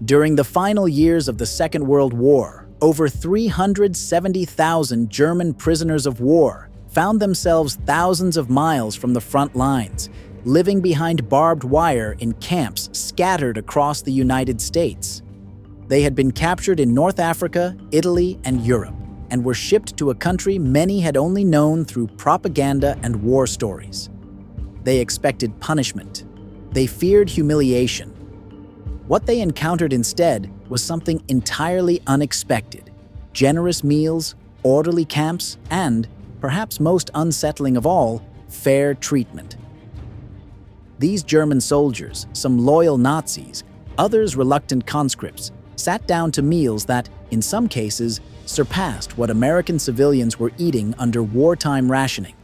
During the final years of the Second World War, over 370,000 German prisoners of war found themselves thousands of miles from the front lines, living behind barbed wire in camps scattered across the United States. They had been captured in North Africa, Italy, and Europe, and were shipped to a country many had only known through propaganda and war stories. They expected punishment. They feared humiliation. What they encountered instead was something entirely unexpected: generous meals, orderly camps, and, perhaps most unsettling of all, fair treatment. These German soldiers, some loyal Nazis, others reluctant conscripts, sat down to meals that, in some cases, surpassed what American civilians were eating under wartime rationing: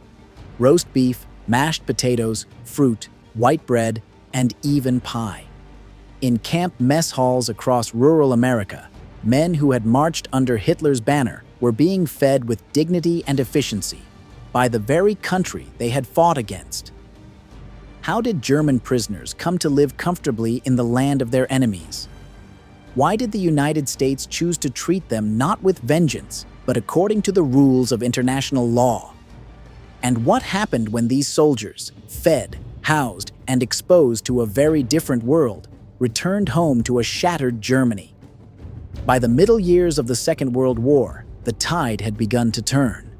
roast beef, mashed potatoes, fruit, white bread, and even pie. In camp mess halls across rural America, men who had marched under Hitler's banner were being fed with dignity and efficiency by the very country they had fought against. How did German prisoners come to live comfortably in the land of their enemies? Why did the United States choose to treat them not with vengeance, but according to the rules of international law? And what happened when these soldiers, fed, housed, and exposed to a very different world, returned home to a shattered Germany? By the middle years of the Second World War, the tide had begun to turn.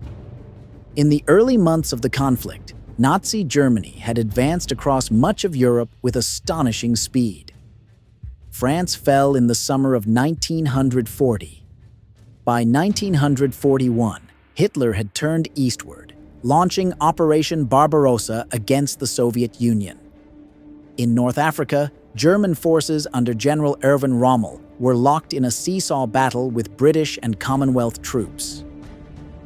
In the early months of the conflict, Nazi Germany had advanced across much of Europe with astonishing speed. France fell in the summer of 1940. By 1941, Hitler had turned eastward, launching Operation Barbarossa against the Soviet Union. In North Africa, German forces under General Erwin Rommel were locked in a seesaw battle with British and Commonwealth troops.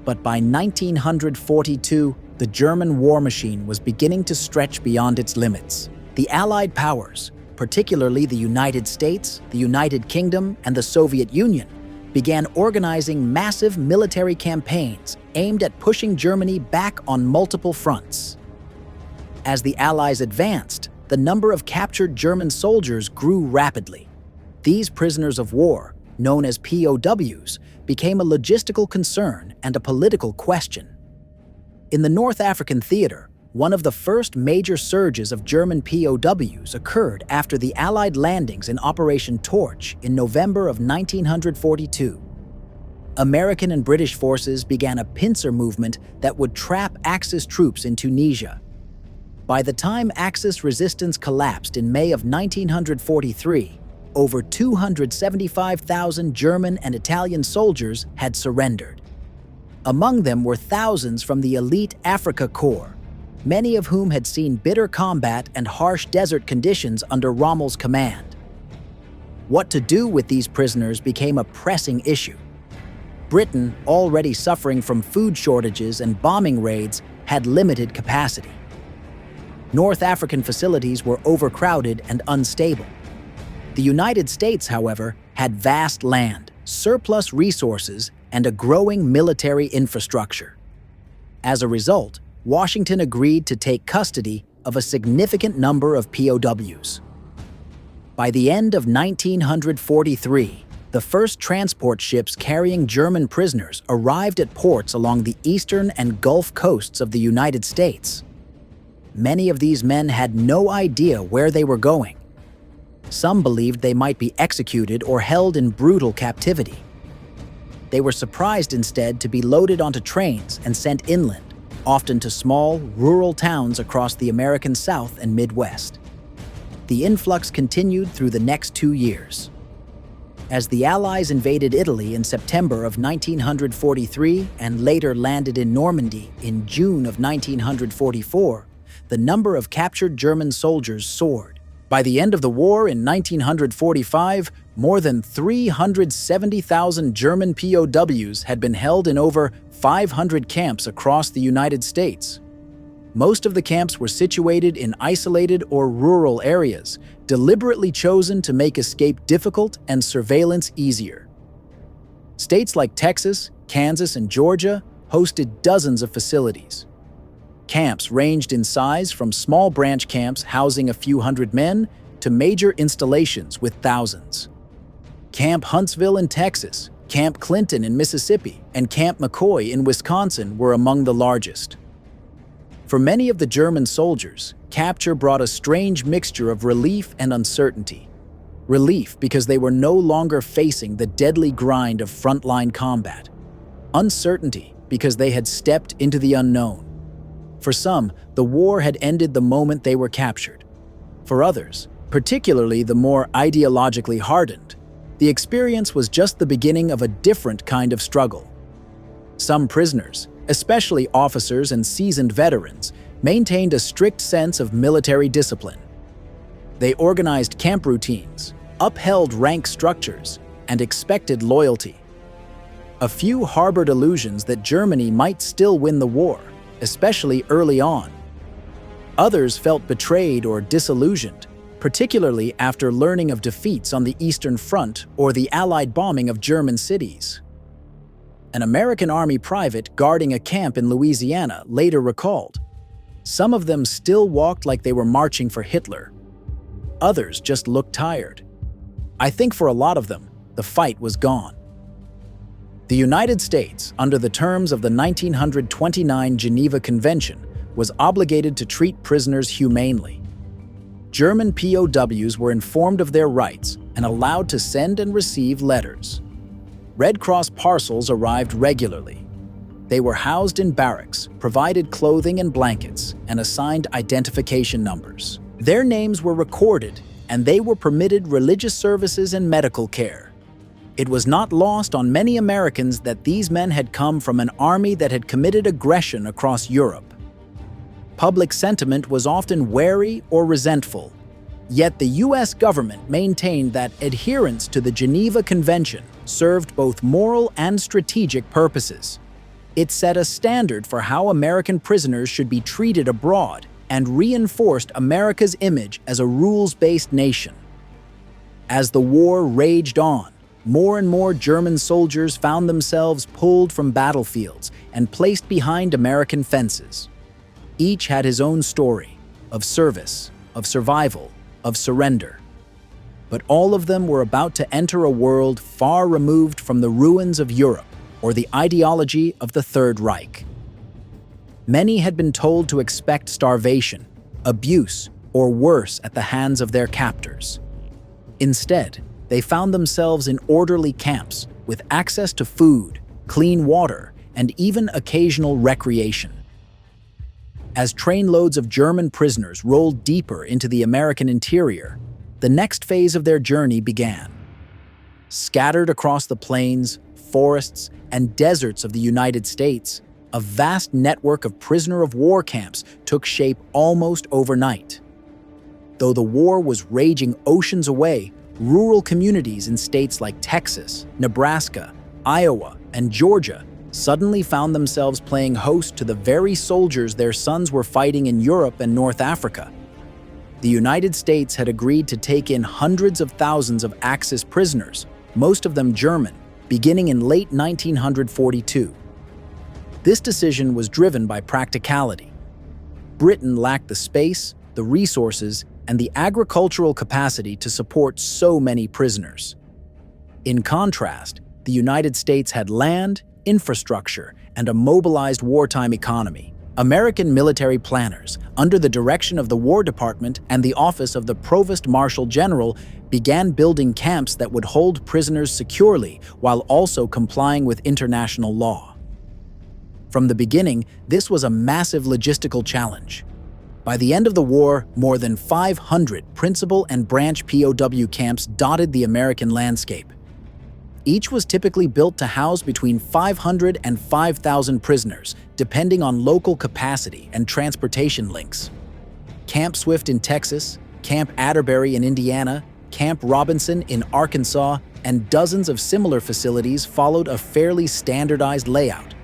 But by 1942, the German war machine was beginning to stretch beyond its limits. The Allied powers, particularly the United States, the United Kingdom, and the Soviet Union, began organizing massive military campaigns aimed at pushing Germany back on multiple fronts. As the Allies advanced, the number of captured German soldiers grew rapidly. These prisoners of war, known as POWs, became a logistical concern and a political question. In the North African theater, one of the first major surges of German POWs occurred after the Allied landings in Operation Torch in November of 1942. American and British forces began a pincer movement that would trap Axis troops in Tunisia. By the time Axis resistance collapsed in May of 1943, over 275,000 German and Italian soldiers had surrendered. Among them were thousands from the elite Afrika Korps, many of whom had seen bitter combat and harsh desert conditions under Rommel's command. What to do with these prisoners became a pressing issue. Britain, already suffering from food shortages and bombing raids, had limited capacity. North African facilities were overcrowded and unstable. The United States, however, had vast land, surplus resources, and a growing military infrastructure. As a result, Washington agreed to take custody of a significant number of POWs. By the end of 1943, the first transport ships carrying German prisoners arrived at ports along the eastern and Gulf coasts of the United States. Many of these men had no idea where they were going. Some believed they might be executed or held in brutal captivity. They were surprised instead to be loaded onto trains and sent inland, often to small, rural towns across the American South and Midwest. The influx continued through the next 2 years. As the Allies invaded Italy in September of 1943 and later landed in Normandy in June of 1944, the number of captured German soldiers soared. By the end of the war in 1945, more than 370,000 German POWs had been held in over 500 camps across the United States. Most of the camps were situated in isolated or rural areas, deliberately chosen to make escape difficult and surveillance easier. States like Texas, Kansas, and Georgia hosted dozens of facilities. Camps ranged in size from small branch camps housing a few hundred men to major installations with thousands. Camp Huntsville in Texas, Camp Clinton in Mississippi, and Camp McCoy in Wisconsin were among the largest. For many of the German soldiers, capture brought a strange mixture of relief and uncertainty. Relief because they were no longer facing the deadly grind of frontline combat. Uncertainty because they had stepped into the unknown. For some, the war had ended the moment they were captured. For others, particularly the more ideologically hardened, the experience was just the beginning of a different kind of struggle. Some prisoners, especially officers and seasoned veterans, maintained a strict sense of military discipline. They organized camp routines, upheld rank structures, and expected loyalty. A few harbored illusions that Germany might still win the war, especially early on. Others felt betrayed or disillusioned, particularly after learning of defeats on the Eastern Front or the Allied bombing of German cities. An American Army private guarding a camp in Louisiana later recalled, "Some of them still walked like they were marching for Hitler. Others just looked tired. I think for a lot of them, the fight was gone." The United States, under the terms of the 1929 Geneva Convention, was obligated to treat prisoners humanely. German POWs were informed of their rights and allowed to send and receive letters. Red Cross parcels arrived regularly. They were housed in barracks, provided clothing and blankets, and assigned identification numbers. Their names were recorded, and they were permitted religious services and medical care. It was not lost on many Americans that these men had come from an army that had committed aggression across Europe. Public sentiment was often wary or resentful, yet the U.S. government maintained that adherence to the Geneva Convention served both moral and strategic purposes. It set a standard for how American prisoners should be treated abroad and reinforced America's image as a rules-based nation. As the war raged on, more and more German soldiers found themselves pulled from battlefields and placed behind American fences. Each had his own story of service, of survival, of surrender. But all of them were about to enter a world far removed from the ruins of Europe or the ideology of the Third Reich. Many had been told to expect starvation, abuse, or worse at the hands of their captors. Instead, they found themselves in orderly camps with access to food, clean water, and even occasional recreation. As trainloads of German prisoners rolled deeper into the American interior, the next phase of their journey began. Scattered across the plains, forests, and deserts of the United States, a vast network of prisoner-of-war camps took shape almost overnight. Though the war was raging oceans away, rural communities in states like Texas, Nebraska, Iowa, and Georgia suddenly found themselves playing host to the very soldiers their sons were fighting in Europe and North Africa. The United States had agreed to take in hundreds of thousands of Axis prisoners, most of them German, beginning in late 1942. This decision was driven by practicality. Britain lacked the space, the resources, and the agricultural capacity to support so many prisoners. In contrast, the United States had land, infrastructure, and a mobilized wartime economy. American military planners, under the direction of the War Department and the Office of the Provost Marshal General, began building camps that would hold prisoners securely while also complying with international law. From the beginning, this was a massive logistical challenge. By the end of the war, more than 500 principal and branch POW camps dotted the American landscape. Each was typically built to house between 500 and 5,000 prisoners, depending on local capacity and transportation links. Camp Swift in Texas, Camp Atterbury in Indiana, Camp Robinson in Arkansas, and dozens of similar facilities followed a fairly standardized layout: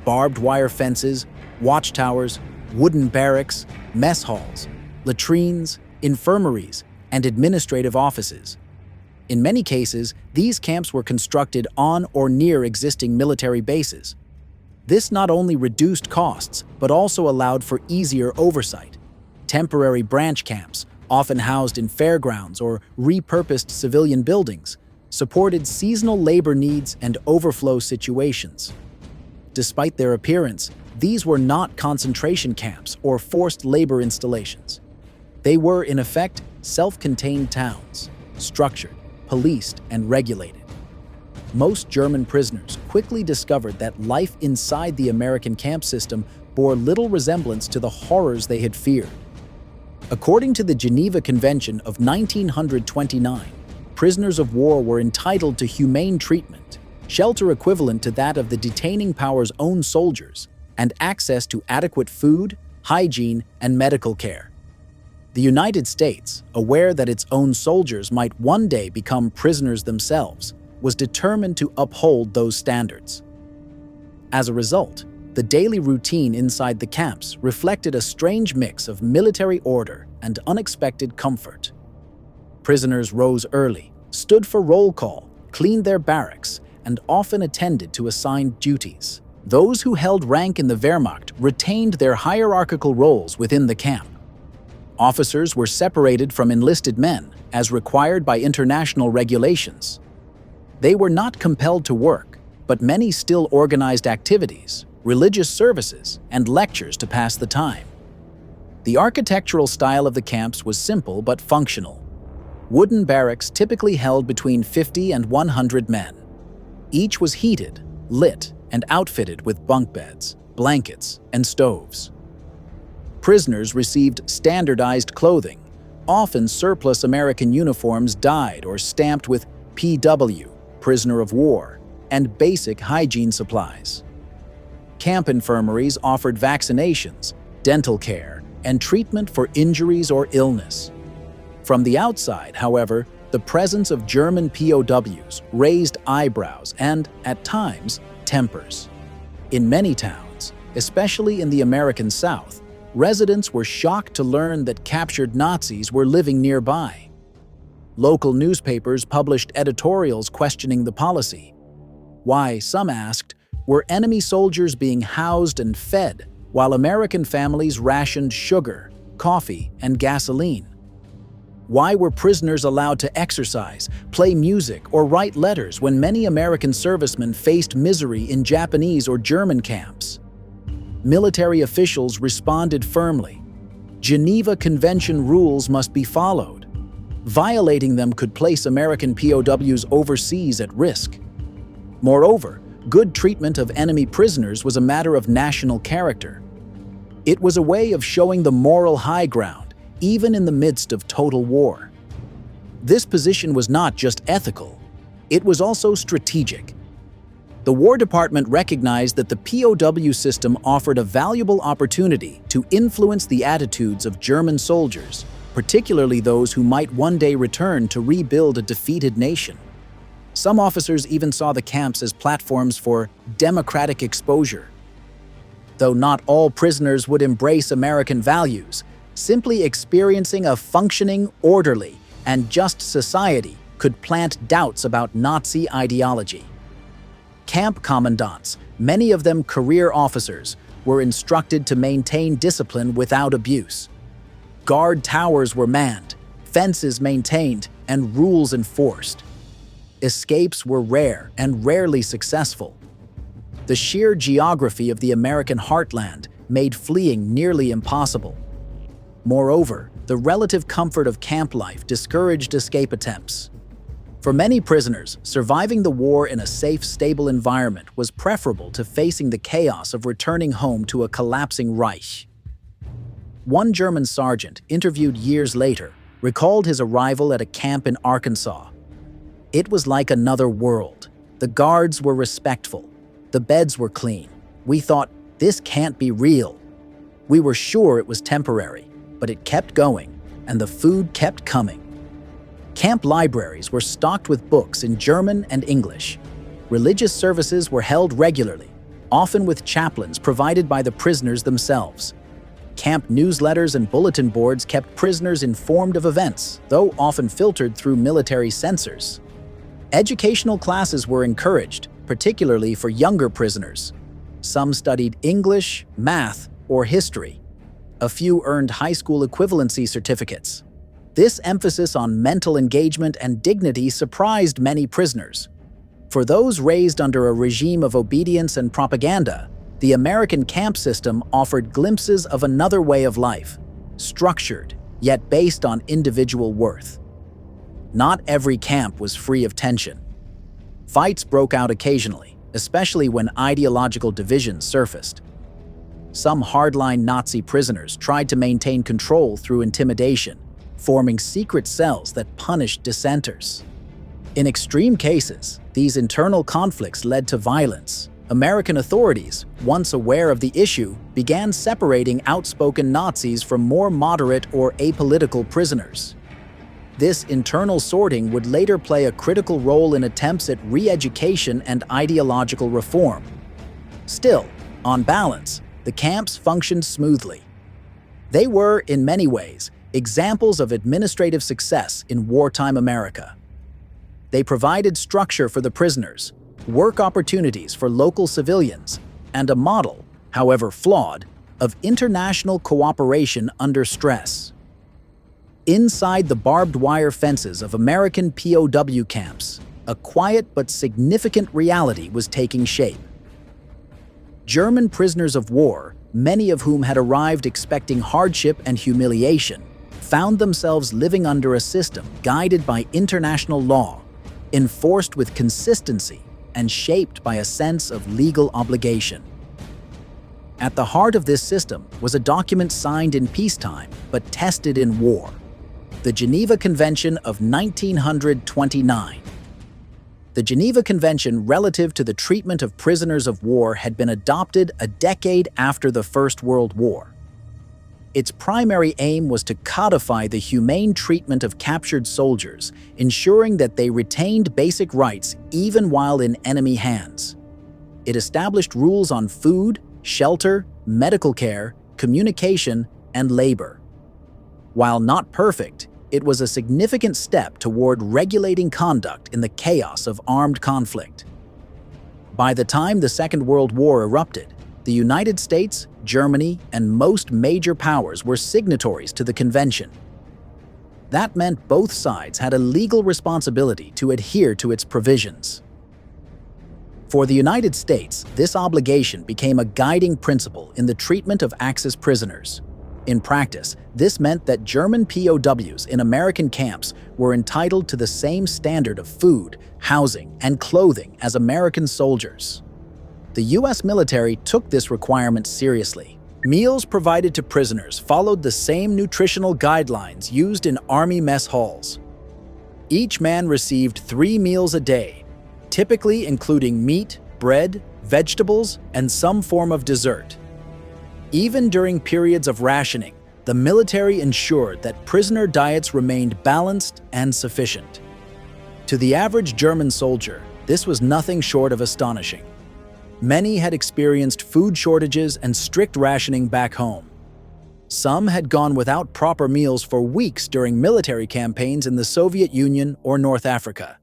barbed wire fences, watchtowers, wooden barracks, mess halls, latrines, infirmaries, and administrative offices. In many cases, these camps were constructed on or near existing military bases. This not only reduced costs, but also allowed for easier oversight. Temporary branch camps, often housed in fairgrounds or repurposed civilian buildings, supported seasonal labor needs and overflow situations. Despite their appearance, these were not concentration camps or forced labor installations. They were, in effect, self-contained towns, structured, policed, and regulated. Most German prisoners quickly discovered that life inside the American camp system bore little resemblance to the horrors they had feared. According to the Geneva Convention of 1929, prisoners of war were entitled to humane treatment, shelter equivalent to that of the detaining power's own soldiers, and access to adequate food, hygiene, and medical care. The United States, aware that its own soldiers might one day become prisoners themselves, was determined to uphold those standards. As a result, the daily routine inside the camps reflected a strange mix of military order and unexpected comfort. Prisoners rose early, stood for roll call, cleaned their barracks, and often attended to assigned duties. Those who held rank in the Wehrmacht retained their hierarchical roles within the camp. Officers were separated from enlisted men, as required by international regulations. They were not compelled to work, but many still organized activities, religious services, and lectures to pass the time. The architectural style of the camps was simple but functional. Wooden barracks typically held between 50 and 100 men. Each was heated, lit, and outfitted with bunk beds, blankets, and stoves. Prisoners received standardized clothing, often surplus American uniforms dyed or stamped with PW, prisoner of war, and basic hygiene supplies. Camp infirmaries offered vaccinations, dental care, and treatment for injuries or illness. From the outside, however, the presence of German POWs raised eyebrows and, at times, tempers. In many towns, especially in the American South, residents were shocked to learn that captured Nazis were living nearby. Local newspapers published editorials questioning the policy. Why, some asked, were enemy soldiers being housed and fed while American families rationed sugar, coffee, and gasoline? Why were prisoners allowed to exercise, play music, or write letters when many American servicemen faced misery in Japanese or German camps? Military officials responded firmly. Geneva Convention rules must be followed. Violating them could place American POWs overseas at risk. Moreover, good treatment of enemy prisoners was a matter of national character. It was a way of showing the moral high ground, even in the midst of total war. This position was not just ethical, it was also strategic. The War Department recognized that the POW system offered a valuable opportunity to influence the attitudes of German soldiers, particularly those who might one day return to rebuild a defeated nation. Some officers even saw the camps as platforms for democratic exposure. Though not all prisoners would embrace American values, simply experiencing a functioning, orderly, and just society could plant doubts about Nazi ideology. Camp commandants, many of them career officers, were instructed to maintain discipline without abuse. Guard towers were manned, fences maintained, and rules enforced. Escapes were rare and rarely successful. The sheer geography of the American heartland made fleeing nearly impossible. Moreover, the relative comfort of camp life discouraged escape attempts. For many prisoners, surviving the war in a safe, stable environment was preferable to facing the chaos of returning home to a collapsing Reich. One German sergeant, interviewed years later, recalled his arrival at a camp in Arkansas. It was like another world. The guards were respectful. The beds were clean. We thought, this can't be real. We were sure it was temporary, but it kept going, and the food kept coming. Camp libraries were stocked with books in German and English. Religious services were held regularly, often with chaplains provided by the prisoners themselves. Camp newsletters and bulletin boards kept prisoners informed of events, though often filtered through military censors. Educational classes were encouraged, particularly for younger prisoners. Some studied English, math, or history. A few earned high school equivalency certificates. This emphasis on mental engagement and dignity surprised many prisoners. For those raised under a regime of obedience and propaganda, the American camp system offered glimpses of another way of life, structured, yet based on individual worth. Not every camp was free of tension. Fights broke out occasionally, especially when ideological divisions surfaced. Some hardline Nazi prisoners tried to maintain control through intimidation, forming secret cells that punished dissenters. In extreme cases, these internal conflicts led to violence. American authorities, once aware of the issue, began separating outspoken Nazis from more moderate or apolitical prisoners. This internal sorting would later play a critical role in attempts at re-education and ideological reform. Still, on balance, the camps functioned smoothly. They were, in many ways, examples of administrative success in wartime America. They provided structure for the prisoners, work opportunities for local civilians, and a model, however flawed, of international cooperation under stress. Inside the barbed wire fences of American POW camps, a quiet but significant reality was taking shape. German prisoners of war, many of whom had arrived expecting hardship and humiliation, found themselves living under a system guided by international law, enforced with consistency, and shaped by a sense of legal obligation. At the heart of this system was a document signed in peacetime but tested in war: the Geneva Convention of 1929. The Geneva Convention relative to the treatment of prisoners of war had been adopted a decade after the First World War. Its primary aim was to codify the humane treatment of captured soldiers, ensuring that they retained basic rights even while in enemy hands. It established rules on food, shelter, medical care, communication, and labor. While not perfect, it was a significant step toward regulating conduct in the chaos of armed conflict. By the time the Second World War erupted, the United States, Germany, and most major powers were signatories to the convention. That meant both sides had a legal responsibility to adhere to its provisions. For the United States, this obligation became a guiding principle in the treatment of Axis prisoners. In practice, this meant that German POWs in American camps were entitled to the same standard of food, housing, and clothing as American soldiers. The U.S. military took this requirement seriously. Meals provided to prisoners followed the same nutritional guidelines used in Army mess halls. Each man received 3 meals a day, typically including meat, bread, vegetables, and some form of dessert. Even during periods of rationing, the military ensured that prisoner diets remained balanced and sufficient. To the average German soldier, this was nothing short of astonishing. Many had experienced food shortages and strict rationing back home. Some had gone without proper meals for weeks during military campaigns in the Soviet Union or North Africa.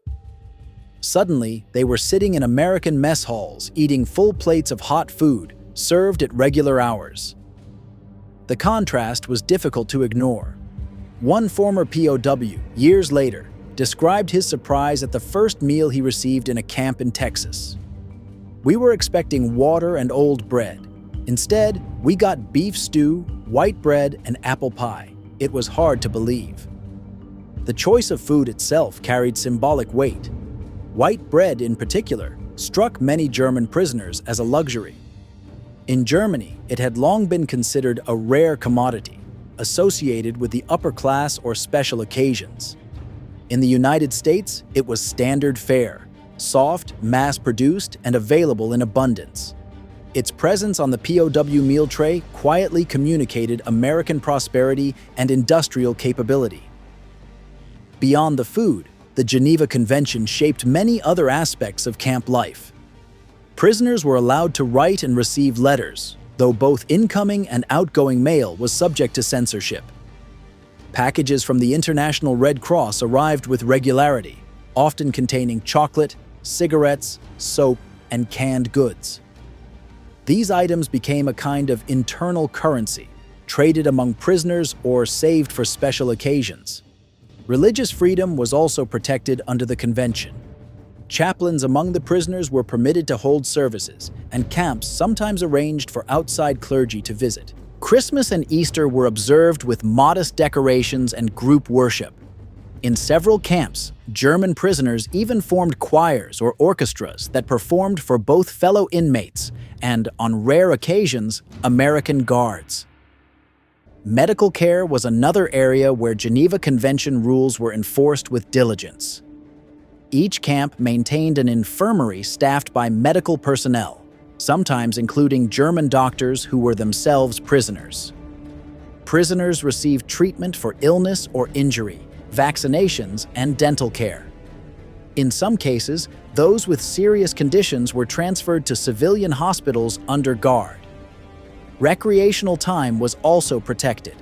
Suddenly, they were sitting in American mess halls eating full plates of hot food, served at regular hours. The contrast was difficult to ignore. One former POW, years later, described his surprise at the first meal he received in a camp in Texas. "We were expecting water and old bread. Instead, we got beef stew, white bread, and apple pie. It was hard to believe." The choice of food itself carried symbolic weight. White bread, in particular, struck many German prisoners as a luxury. In Germany, it had long been considered a rare commodity, associated with the upper class or special occasions. In the United States, it was standard fare, soft, mass-produced, and available in abundance. Its presence on the POW meal tray quietly communicated American prosperity and industrial capability. Beyond the food, the Geneva Convention shaped many other aspects of camp life. Prisoners were allowed to write and receive letters, though both incoming and outgoing mail was subject to censorship. Packages from the International Red Cross arrived with regularity, often containing chocolate, cigarettes, soap, and canned goods. These items became a kind of internal currency, traded among prisoners or saved for special occasions. Religious freedom was also protected under the convention. Chaplains among the prisoners were permitted to hold services, and camps sometimes arranged for outside clergy to visit. Christmas and Easter were observed with modest decorations and group worship. In several camps, German prisoners even formed choirs or orchestras that performed for both fellow inmates and, on rare occasions, American guards. Medical care was another area where Geneva Convention rules were enforced with diligence. Each camp maintained an infirmary staffed by medical personnel, sometimes including German doctors who were themselves prisoners. Prisoners received treatment for illness or injury, vaccinations, and dental care. In some cases, those with serious conditions were transferred to civilian hospitals under guard. Recreational time was also protected.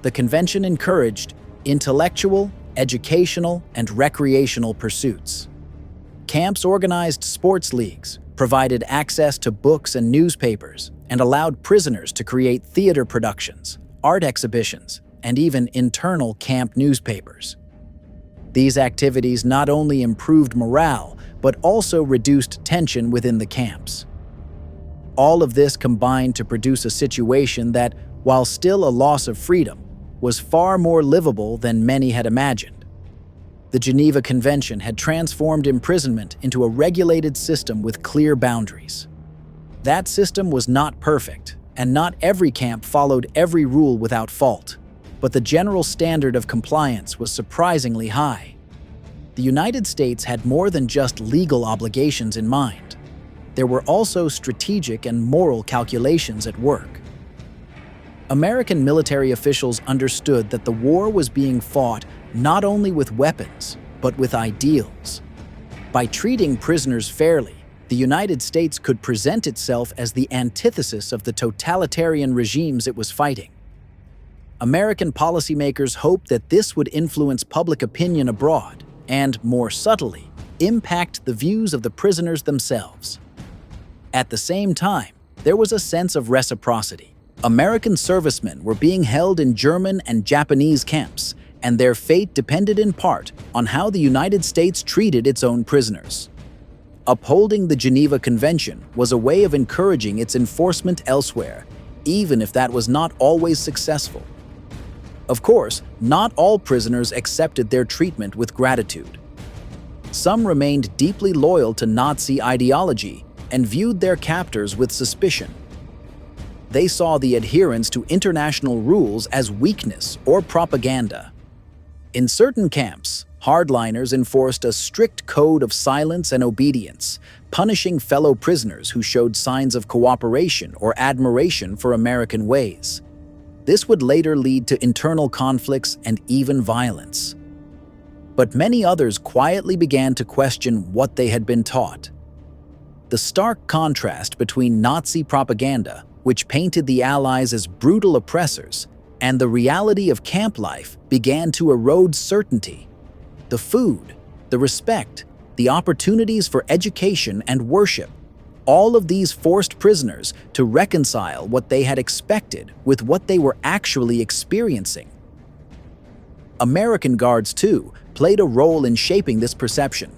The convention encouraged intellectual, educational, and recreational pursuits. Camps organized sports leagues, provided access to books and newspapers, and allowed prisoners to create theater productions, art exhibitions, and even internal camp newspapers. These activities not only improved morale, but also reduced tension within the camps. All of this combined to produce a situation that, while still a loss of freedom, was far more livable than many had imagined. The Geneva Convention had transformed imprisonment into a regulated system with clear boundaries. That system was not perfect, and not every camp followed every rule without fault, but the general standard of compliance was surprisingly high. The United States had more than just legal obligations in mind. There were also strategic and moral calculations at work. American military officials understood that the war was being fought not only with weapons, but with ideals. By treating prisoners fairly, the United States could present itself as the antithesis of the totalitarian regimes it was fighting. American policymakers hoped that this would influence public opinion abroad and, more subtly, impact the views of the prisoners themselves. At the same time, there was a sense of reciprocity. American servicemen were being held in German and Japanese camps, and their fate depended in part on how the United States treated its own prisoners. Upholding the Geneva Convention was a way of encouraging its enforcement elsewhere, even if that was not always successful. Of course, not all prisoners accepted their treatment with gratitude. Some remained deeply loyal to Nazi ideology and viewed their captors with suspicion. They saw the adherence to international rules as weakness or propaganda. In certain camps, hardliners enforced a strict code of silence and obedience, punishing fellow prisoners who showed signs of cooperation or admiration for American ways. This would later lead to internal conflicts and even violence. But many others quietly began to question what they had been taught. The stark contrast between Nazi propaganda, which painted the Allies as brutal oppressors, and the reality of camp life began to erode certainty. The food, the respect, the opportunities for education and worship, all of these forced prisoners to reconcile what they had expected with what they were actually experiencing. American guards, too, played a role in shaping this perception.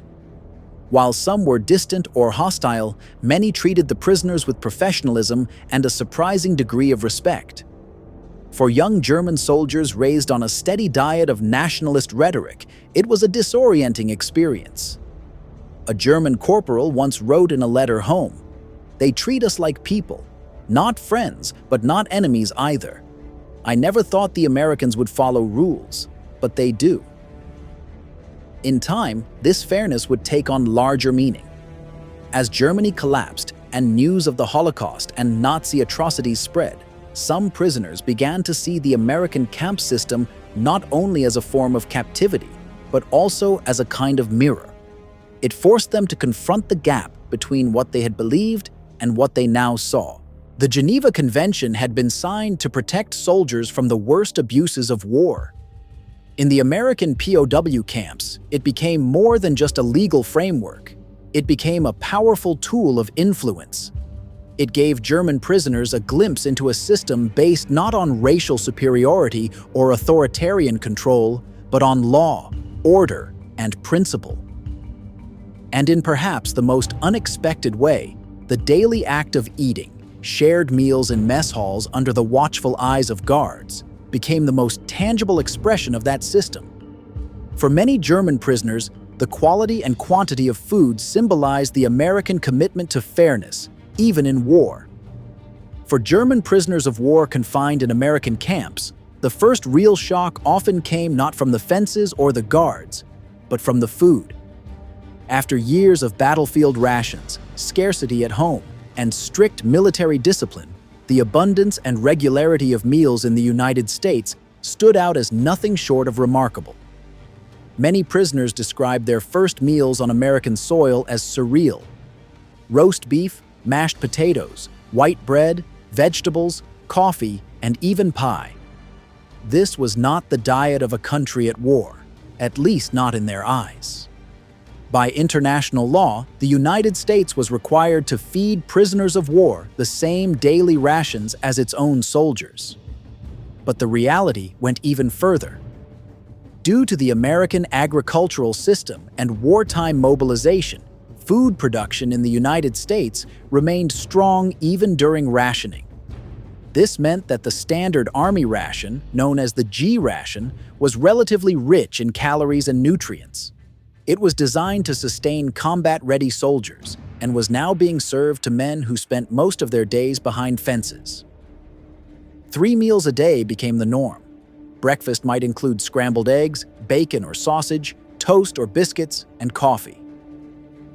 While some were distant or hostile, many treated the prisoners with professionalism and a surprising degree of respect. For young German soldiers raised on a steady diet of nationalist rhetoric, it was a disorienting experience. A German corporal once wrote in a letter home, "They treat us like people, not friends, but not enemies either. I never thought the Americans would follow rules, but they do." In time, this fairness would take on larger meaning. As Germany collapsed and news of the Holocaust and Nazi atrocities spread, some prisoners began to see the American camp system not only as a form of captivity, but also as a kind of mirror. It forced them to confront the gap between what they had believed and what they now saw. The Geneva Convention had been signed to protect soldiers from the worst abuses of war. In the American POW camps, it became more than just a legal framework. It became a powerful tool of influence. It gave German prisoners a glimpse into a system based not on racial superiority or authoritarian control, but on law, order, and principle. And in perhaps the most unexpected way, the daily act of eating, shared meals in mess halls under the watchful eyes of guards, became the most tangible expression of that system. For many German prisoners, the quality and quantity of food symbolized the American commitment to fairness, even in war. For German prisoners of war confined in American camps, the first real shock often came not from the fences or the guards, but from the food. After years of battlefield rations, scarcity at home, and strict military discipline, the abundance and regularity of meals in the United States stood out as nothing short of remarkable. Many prisoners described their first meals on American soil as surreal. Roast beef, mashed potatoes, white bread, vegetables, coffee, and even pie. This was not the diet of a country at war, at least not in their eyes. By international law, the United States was required to feed prisoners of war the same daily rations as its own soldiers. But the reality went even further. Due to the American agricultural system and wartime mobilization, food production in the United States remained strong even during rationing. This meant that the standard Army ration, known as the G ration, was relatively rich in calories and nutrients. It was designed to sustain combat-ready soldiers and was now being served to men who spent most of their days behind fences. 3 meals a day became the norm. Breakfast might include scrambled eggs, bacon or sausage, toast or biscuits, and coffee.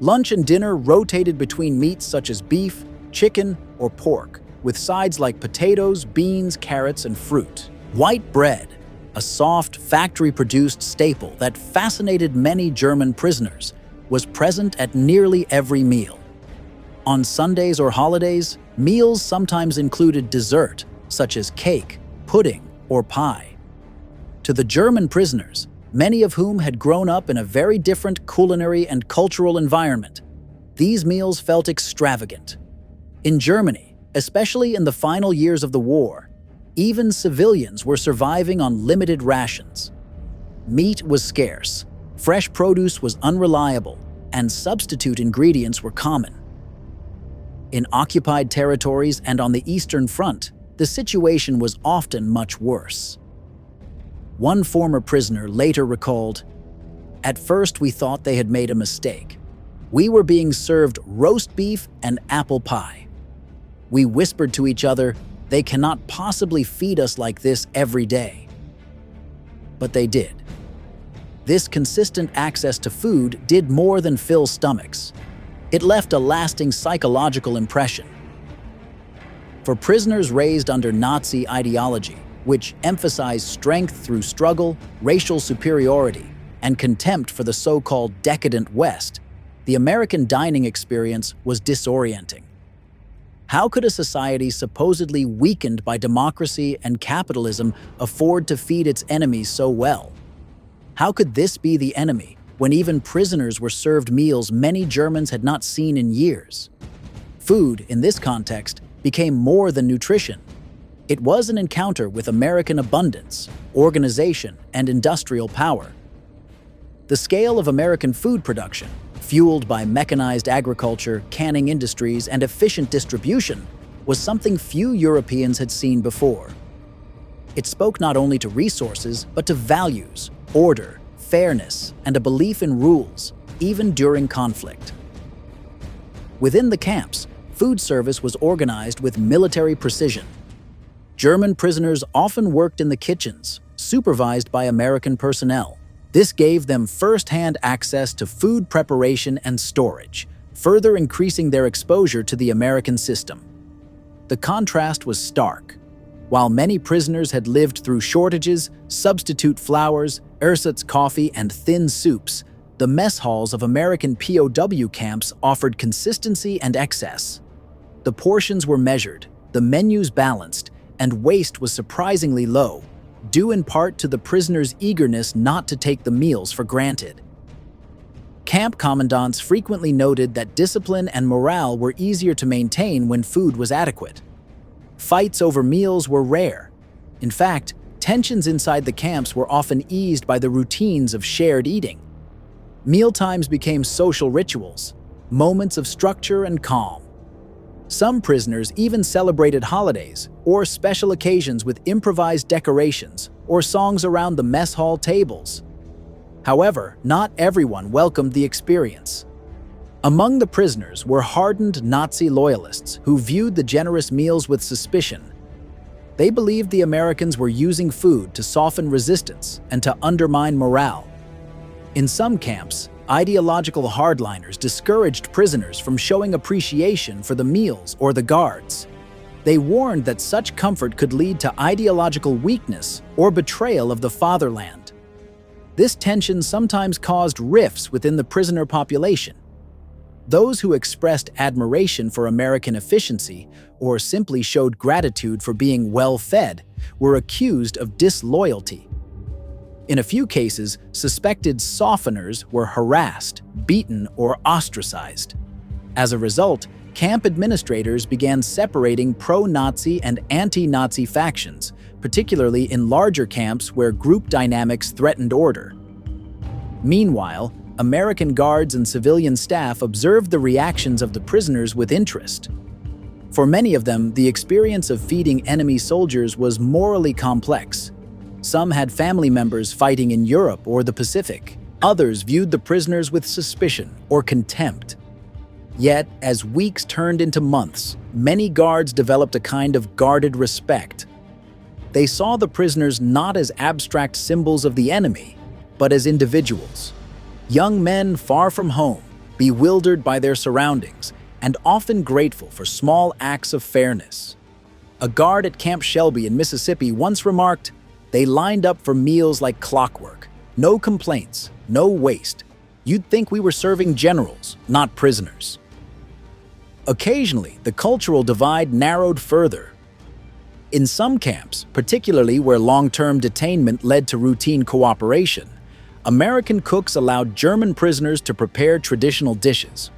Lunch and dinner rotated between meats such as beef, chicken, or pork, with sides like potatoes, beans, carrots, and fruit. White bread, a soft, factory-produced staple that fascinated many German prisoners, was present at nearly every meal. On Sundays or holidays, meals sometimes included dessert, such as cake, pudding, or pie. To the German prisoners, many of whom had grown up in a very different culinary and cultural environment, these meals felt extravagant. In Germany, especially in the final years of the war, even civilians were surviving on limited rations. Meat was scarce, fresh produce was unreliable, and substitute ingredients were common. In occupied territories and on the Eastern Front, the situation was often much worse. One former prisoner later recalled, "At first we thought they had made a mistake. We were being served roast beef and apple pie. We whispered to each other, 'They cannot possibly feed us like this every day.' But they did. This consistent access to food did more than fill stomachs. It left a lasting psychological impression. For prisoners raised under Nazi ideology, which emphasized strength through struggle, racial superiority, and contempt for the so-called decadent West, the American dining experience was disorienting. How could a society supposedly weakened by democracy and capitalism afford to feed its enemies so well? How could this be the enemy when even prisoners were served meals many Germans had not seen in years? Food, in this context, became more than nutrition. It was an encounter with American abundance, organization, and industrial power. The scale of American food production, fueled by mechanized agriculture, canning industries, and efficient distribution, was something few Europeans had seen before. It spoke not only to resources, but to values, order, fairness, and a belief in rules, even during conflict. Within the camps, food service was organized with military precision. German prisoners often worked in the kitchens, supervised by American personnel. This gave them first-hand access to food preparation and storage, further increasing their exposure to the American system. The contrast was stark. While many prisoners had lived through shortages, substitute flours, ersatz coffee, and thin soups, the mess halls of American POW camps offered consistency and excess. The portions were measured, the menus balanced, and waste was surprisingly low, due in part to the prisoners' eagerness not to take the meals for granted. Camp commandants frequently noted that discipline and morale were easier to maintain when food was adequate. Fights over meals were rare. In fact, Tensions inside the camps were often eased by the routines of shared eating. Mealtimes became social rituals, moments of structure and calm. Some prisoners even celebrated holidays or special occasions with improvised decorations or songs around the mess hall tables. However, not everyone welcomed the experience. Among the prisoners were hardened Nazi loyalists who viewed the generous meals with suspicion. They believed the Americans were using food to soften resistance and to undermine morale. In some camps, ideological hardliners discouraged prisoners from showing appreciation for the meals or the guards. They warned that such comfort could lead to ideological weakness or betrayal of the fatherland. This tension sometimes caused rifts within the prisoner population. Those who expressed admiration for American efficiency or simply showed gratitude for being well-fed were accused of disloyalty. In a few cases, suspected softeners were harassed, beaten, or ostracized. As a result, camp administrators began separating pro-Nazi and anti-Nazi factions, particularly in larger camps where group dynamics threatened order. Meanwhile, American guards and civilian staff observed the reactions of the prisoners with interest. For many of them, the experience of feeding enemy soldiers was morally complex. Some had family members fighting in Europe or the Pacific. Others viewed the prisoners with suspicion or contempt. Yet, as weeks turned into months, many guards developed a kind of guarded respect. They saw the prisoners not as abstract symbols of the enemy, but as individuals. Young men far from home, bewildered by their surroundings, and often grateful for small acts of fairness. A guard at Camp Shelby in Mississippi once remarked, "They lined up for meals like clockwork. No complaints, no waste. You'd think we were serving generals, not prisoners." Occasionally, the cultural divide narrowed further. In some camps, particularly where long-term detainment led to routine cooperation, American cooks allowed German prisoners to prepare traditional dishes.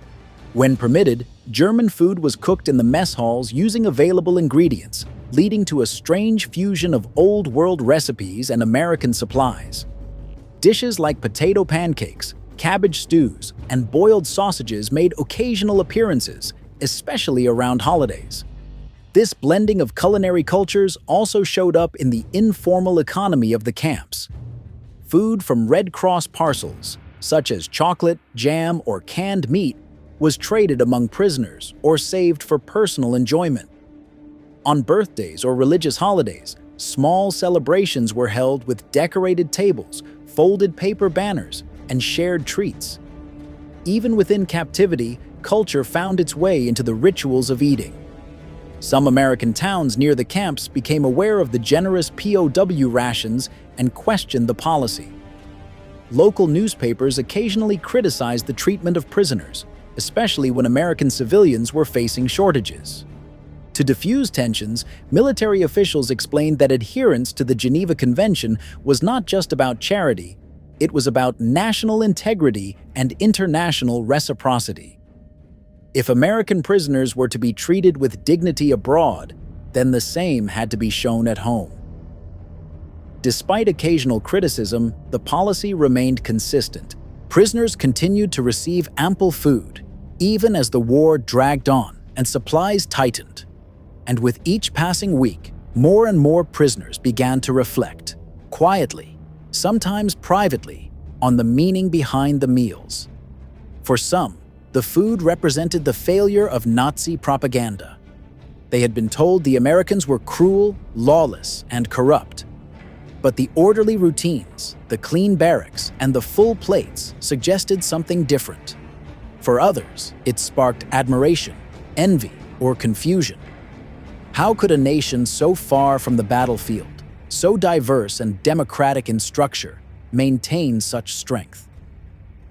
When permitted, German food was cooked in the mess halls using available ingredients, leading to a strange fusion of old-world recipes and American supplies. Dishes like potato pancakes, cabbage stews, and boiled sausages made occasional appearances, especially around holidays. This blending of culinary cultures also showed up in the informal economy of the camps. Food from Red Cross parcels, such as chocolate, jam, or canned meat, was traded among prisoners or saved for personal enjoyment. On birthdays or religious holidays, small celebrations were held with decorated tables, folded paper banners, and shared treats. Even within captivity, culture found its way into the rituals of eating. Some American towns near the camps became aware of the generous POW rations and questioned the policy. Local newspapers occasionally criticized the treatment of prisoners, especially when American civilians were facing shortages. To diffuse tensions, military officials explained that adherence to the Geneva Convention was not just about charity, it was about national integrity and international reciprocity. If American prisoners were to be treated with dignity abroad, then the same had to be shown at home. Despite occasional criticism, the policy remained consistent. Prisoners continued to receive ample food, even as the war dragged on and supplies tightened. And with each passing week, more and more prisoners began to reflect, quietly, sometimes privately, on the meaning behind the meals. For some, the food represented the failure of Nazi propaganda. They had been told the Americans were cruel, lawless, and corrupt. But the orderly routines, the clean barracks, and the full plates suggested something different. For others, it sparked admiration, envy, or confusion. How could a nation so far from the battlefield, so diverse and democratic in structure, maintain such strength?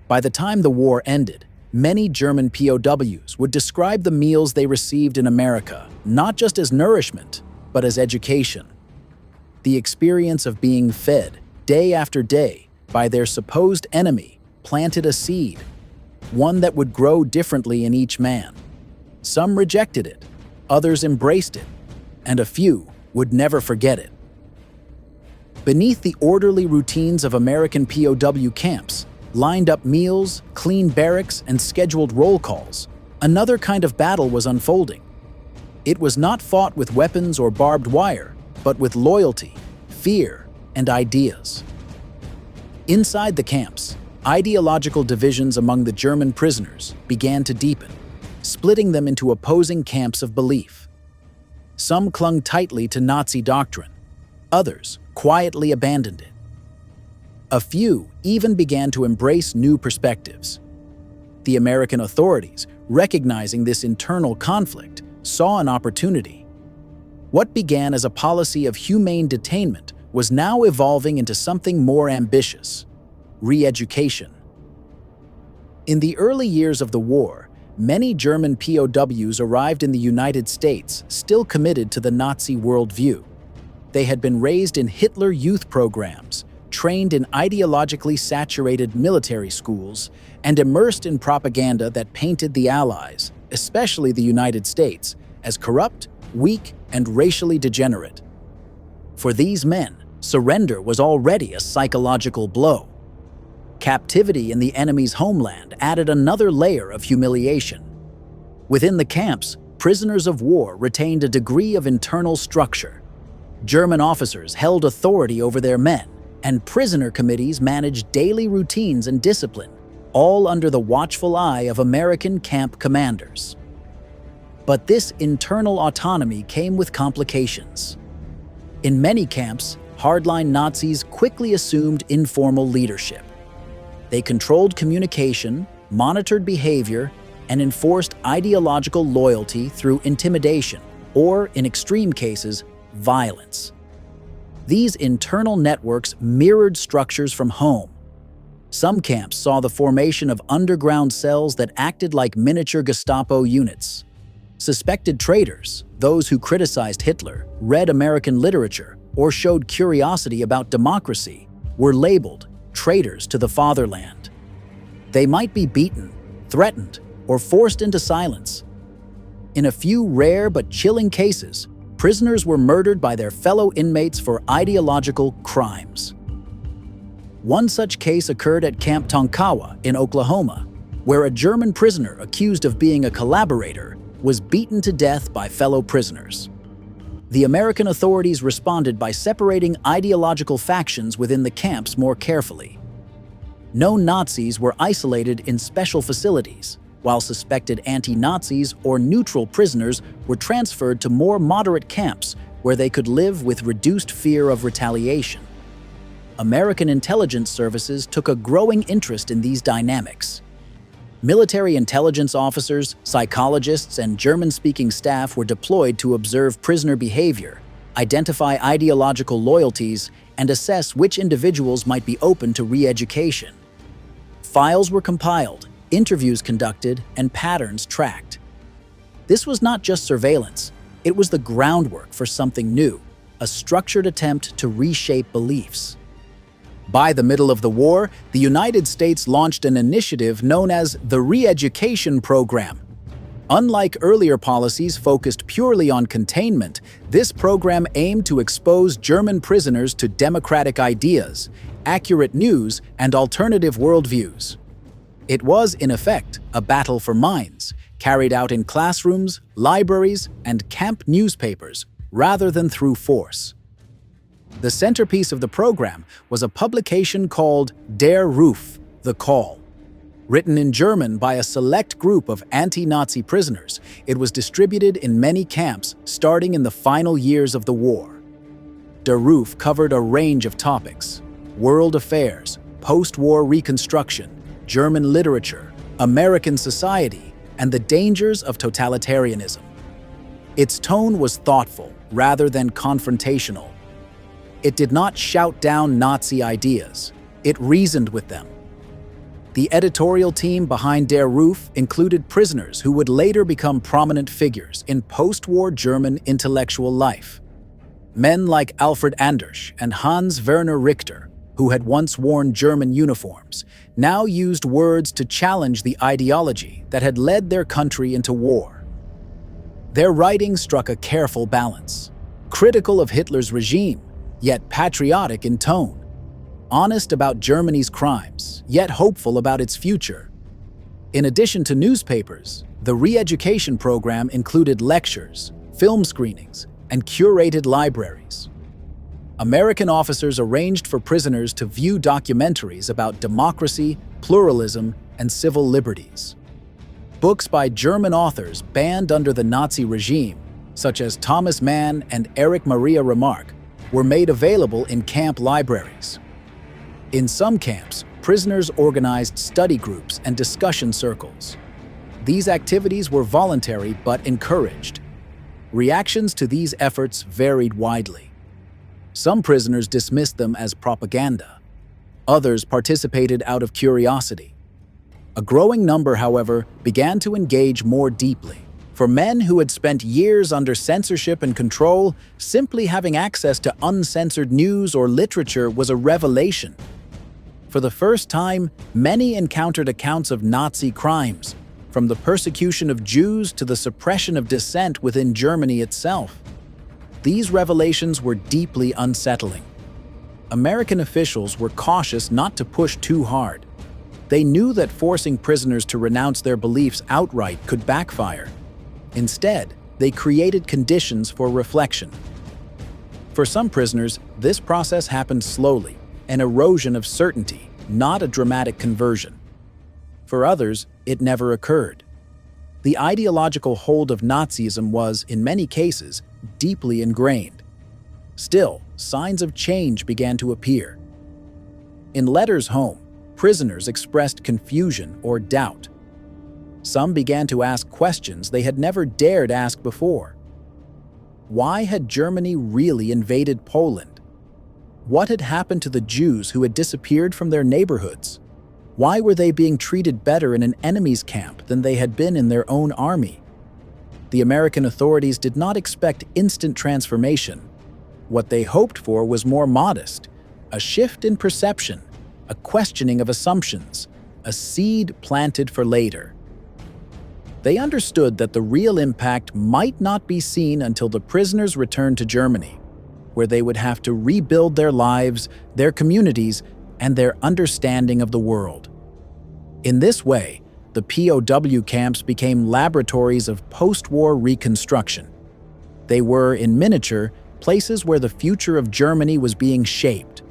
By the time the war ended, many German POWs would describe the meals they received in America not just as nourishment, but as education. The experience of being fed, day after day, by their supposed enemy planted a seed, one that would grow differently in each man. Some rejected it, others embraced it, and a few would never forget it. Beneath the orderly routines of American POW camps, lined up meals, clean barracks, and scheduled roll calls, another kind of battle was unfolding. It was not fought with weapons or barbed wire, but with loyalty, fear, and ideas. Inside the camps, ideological divisions among the German prisoners began to deepen, splitting them into opposing camps of belief. Some clung tightly to Nazi doctrine, others quietly abandoned it. A few even began to embrace new perspectives. The American authorities, recognizing this internal conflict, saw an opportunity. What began as a policy of humane detainment was now evolving into something more ambitious: re-education. In the early years of the war, many German POWs arrived in the United States still committed to the Nazi worldview. They had been raised in Hitler Youth programs, trained in ideologically saturated military schools, and immersed in propaganda that painted the Allies, especially the United States, as corrupt, weak, and racially degenerate. For these men, surrender was already a psychological blow. Captivity in the enemy's homeland added another layer of humiliation. Within the camps, prisoners of war retained a degree of internal structure. German officers held authority over their men, and prisoner committees managed daily routines and discipline, all under the watchful eye of American camp commanders. But this internal autonomy came with complications. In many camps, hardline Nazis quickly assumed informal leadership. They controlled communication, monitored behavior, and enforced ideological loyalty through intimidation, or, in extreme cases, violence. These internal networks mirrored structures from home. Some camps saw the formation of underground cells that acted like miniature Gestapo units. Suspected traitors, those who criticized Hitler, read American literature, or showed curiosity about democracy, were labeled traitors to the fatherland. They might be beaten, threatened, or forced into silence. In a few rare but chilling cases, prisoners were murdered by their fellow inmates for ideological crimes. One such case occurred at Camp Tonkawa in Oklahoma, where a German prisoner accused of being a collaborator was beaten to death by fellow prisoners. The American authorities responded by separating ideological factions within the camps more carefully. Known Nazis were isolated in special facilities, while suspected anti-Nazis or neutral prisoners were transferred to more moderate camps where they could live with reduced fear of retaliation. American intelligence services took a growing interest in these dynamics. Military intelligence officers, psychologists, and German-speaking staff were deployed to observe prisoner behavior, identify ideological loyalties, and assess which individuals might be open to re-education. Files were compiled, interviews conducted, and patterns tracked. This was not just surveillance, it was the groundwork for something new, a structured attempt to reshape beliefs. By the middle of the war, the United States launched an initiative known as the Re-Education Program. Unlike earlier policies focused purely on containment, this program aimed to expose German prisoners to democratic ideas, accurate news, and alternative worldviews. It was, in effect, a battle for minds, carried out in classrooms, libraries, and camp newspapers, rather than through force. The centerpiece of the program was a publication called Der Ruf, The Call. Written in German by a select group of anti-Nazi prisoners, it was distributed in many camps starting in the final years of the war. Der Ruf covered a range of topics: world affairs, post-war reconstruction, German literature, American society, and the dangers of totalitarianism. Its tone was thoughtful rather than confrontational. It did not shout down Nazi ideas, it reasoned with them. The editorial team behind Der Ruf included prisoners who would later become prominent figures in post-war German intellectual life. Men like Alfred Anders and Hans Werner Richter, who had once worn German uniforms, now used words to challenge the ideology that had led their country into war. Their writing struck a careful balance, critical of Hitler's regime, yet patriotic in tone. Honest about Germany's crimes, yet hopeful about its future. In addition to newspapers, the re-education program included lectures, film screenings, and curated libraries. American officers arranged for prisoners to view documentaries about democracy, pluralism, and civil liberties. Books by German authors banned under the Nazi regime, such as Thomas Mann and Erich Maria Remarque, were made available in camp libraries. In some camps, prisoners organized study groups and discussion circles. These activities were voluntary but encouraged. Reactions to these efforts varied widely. Some prisoners dismissed them as propaganda. Others participated out of curiosity. A growing number, however, began to engage more deeply. For men who had spent years under censorship and control, simply having access to uncensored news or literature was a revelation. For the first time, many encountered accounts of Nazi crimes, from the persecution of Jews to the suppression of dissent within Germany itself. These revelations were deeply unsettling. American officials were cautious not to push too hard. They knew that forcing prisoners to renounce their beliefs outright could backfire. Instead, they created conditions for reflection. For some prisoners, this process happened slowly, an erosion of certainty, not a dramatic conversion. For others, it never occurred. The ideological hold of Nazism was, in many cases, deeply ingrained. Still, signs of change began to appear. In letters home, prisoners expressed confusion or doubt. Some began to ask questions they had never dared ask before. Why had Germany really invaded Poland? What had happened to the Jews who had disappeared from their neighborhoods? Why were they being treated better in an enemy's camp than they had been in their own army? The American authorities did not expect instant transformation. What they hoped for was more modest, a shift in perception, a questioning of assumptions, a seed planted for later. They understood that the real impact might not be seen until the prisoners returned to Germany, where they would have to rebuild their lives, their communities, and their understanding of the world. In this way, the POW camps became laboratories of post-war reconstruction. They were, in miniature, places where the future of Germany was being shaped,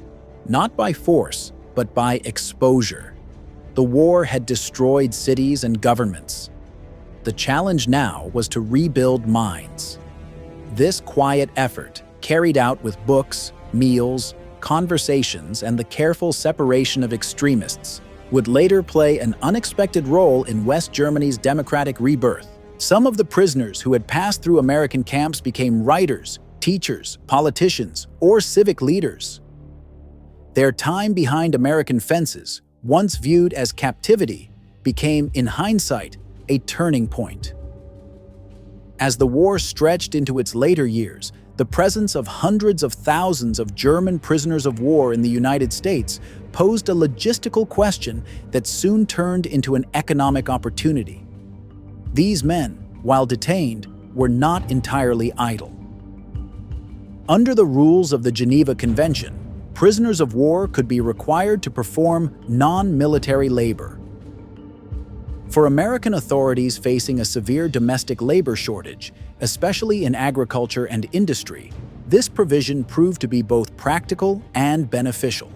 not by force, but by exposure. The war had destroyed cities and governments. The challenge now was to rebuild minds. This quiet effort, carried out with books, meals, conversations, and the careful separation of extremists, would later play an unexpected role in West Germany's democratic rebirth. Some of the prisoners who had passed through American camps became writers, teachers, politicians, or civic leaders. Their time behind American fences, once viewed as captivity, became, in hindsight, a turning point. As the war stretched into its later years, the presence of hundreds of thousands of German prisoners of war in the United States posed a logistical question that soon turned into an economic opportunity. These men, while detained, were not entirely idle. Under the rules of the Geneva Convention, prisoners of war could be required to perform non-military labor. For American authorities facing a severe domestic labor shortage, especially in agriculture and industry, this provision proved to be both practical and beneficial.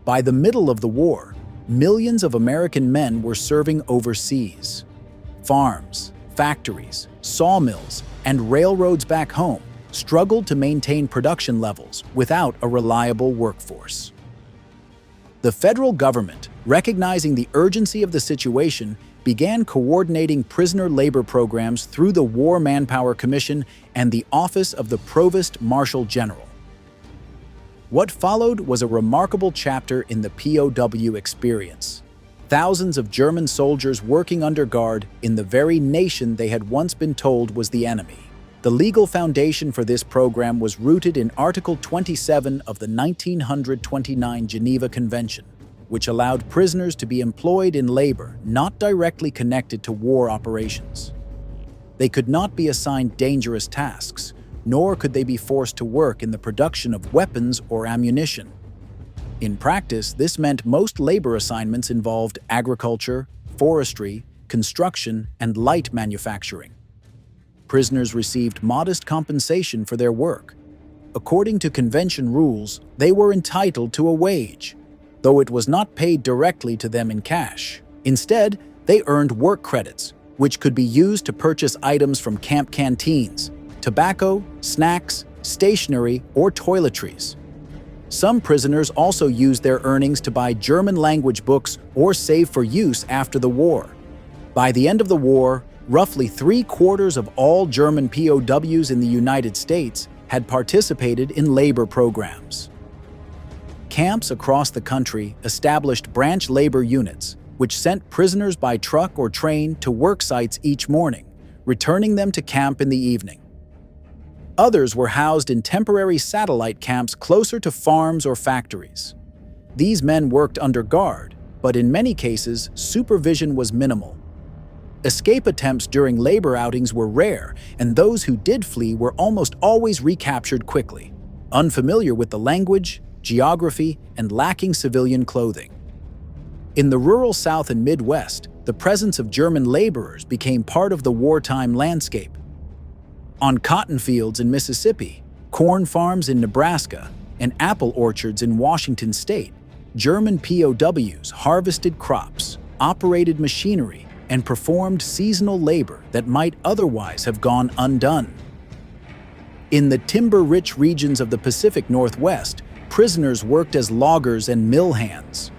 By the middle of the war, millions of American men were serving overseas. Farms, factories, sawmills, and railroads back home struggled to maintain production levels without a reliable workforce. The federal government, recognizing the urgency of the situation, began coordinating prisoner labor programs through the War Manpower Commission and the Office of the Provost Marshal General. What followed was a remarkable chapter in the POW experience. Thousands of German soldiers working under guard in the very nation they had once been told was the enemy. The legal foundation for this program was rooted in Article 27 of the 1929 Geneva Convention, which allowed prisoners to be employed in labor not directly connected to war operations. They could not be assigned dangerous tasks, nor could they be forced to work in the production of weapons or ammunition. In practice, this meant most labor assignments involved agriculture, forestry, construction, and light manufacturing. Prisoners received modest compensation for their work. According to convention rules, they were entitled to a wage, though it was not paid directly to them in cash. Instead, they earned work credits, which could be used to purchase items from camp canteens, tobacco, snacks, stationery, or toiletries. Some prisoners also used their earnings to buy German-language books or save for use after the war. By the end of the war, roughly 3/4 of all German POWs in the United States had participated in labor programs. Camps across the country established branch labor units, which sent prisoners by truck or train to work sites each morning, returning them to camp in the evening. Others were housed in temporary satellite camps closer to farms or factories. These men worked under guard, but in many cases, supervision was minimal. Escape attempts during labor outings were rare, and those who did flee were almost always recaptured quickly, unfamiliar with the language, geography, and lacking civilian clothing. In the rural South and Midwest, the presence of German laborers became part of the wartime landscape. On cotton fields in Mississippi, corn farms in Nebraska, and apple orchards in Washington state, German POWs harvested crops, operated machinery, and performed seasonal labor that might otherwise have gone undone. In the timber-rich regions of the Pacific Northwest, prisoners worked as loggers and mill hands.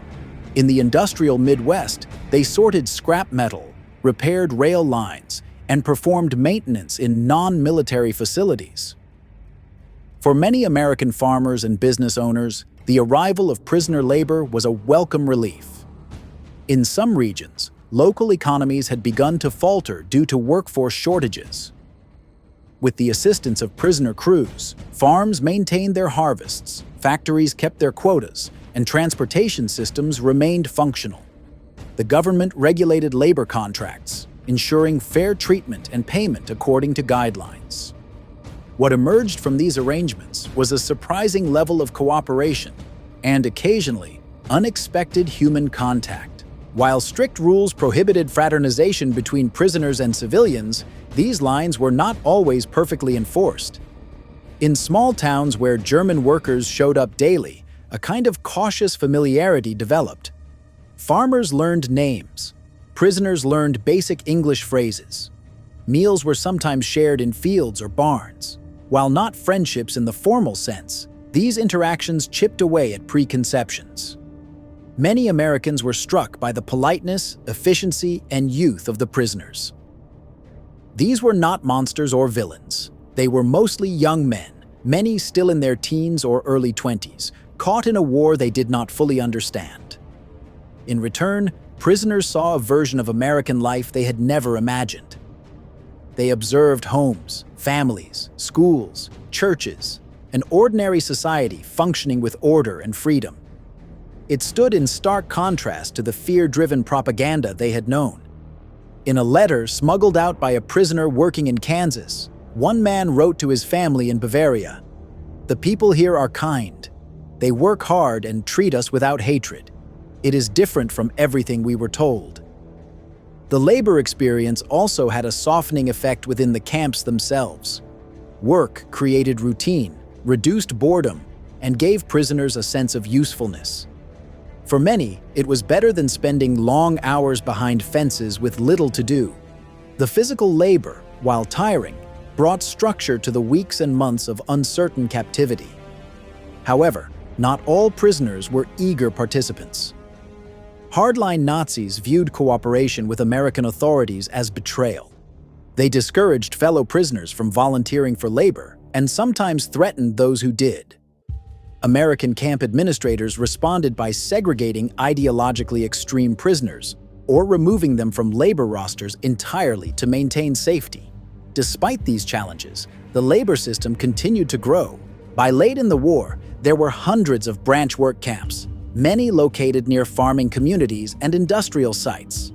In the industrial Midwest, they sorted scrap metal, repaired rail lines, and performed maintenance in non-military facilities. For many American farmers and business owners, the arrival of prisoner labor was a welcome relief. In some regions, local economies had begun to falter due to workforce shortages. With the assistance of prisoner crews, farms maintained their harvests, factories kept their quotas, and transportation systems remained functional. The government regulated labor contracts, ensuring fair treatment and payment according to guidelines. What emerged from these arrangements was a surprising level of cooperation and, occasionally, unexpected human contact. While strict rules prohibited fraternization between prisoners and civilians, these lines were not always perfectly enforced. In small towns where German workers showed up daily, a kind of cautious familiarity developed. Farmers learned names. Prisoners learned basic English phrases. Meals were sometimes shared in fields or barns. While not friendships in the formal sense, these interactions chipped away at preconceptions. Many Americans were struck by the politeness, efficiency, and youth of the prisoners. These were not monsters or villains. They were mostly young men, many still in their teens or early 20s, caught in a war they did not fully understand. In return, prisoners saw a version of American life they had never imagined. They observed homes, families, schools, churches, an ordinary society functioning with order and freedom. It stood in stark contrast to the fear-driven propaganda they had known. In a letter smuggled out by a prisoner working in Kansas, one man wrote to his family in Bavaria, "The people here are kind. They work hard and treat us without hatred. It is different from everything we were told." The labor experience also had a softening effect within the camps themselves. Work created routine, reduced boredom, and gave prisoners a sense of usefulness. For many, it was better than spending long hours behind fences with little to do. The physical labor, while tiring, brought structure to the weeks and months of uncertain captivity. However, not all prisoners were eager participants. Hardline Nazis viewed cooperation with American authorities as betrayal. They discouraged fellow prisoners from volunteering for labor and sometimes threatened those who did. American camp administrators responded by segregating ideologically extreme prisoners or removing them from labor rosters entirely to maintain safety. Despite these challenges, the labor system continued to grow. By late in the war, there were hundreds of branch work camps, many located near farming communities and industrial sites.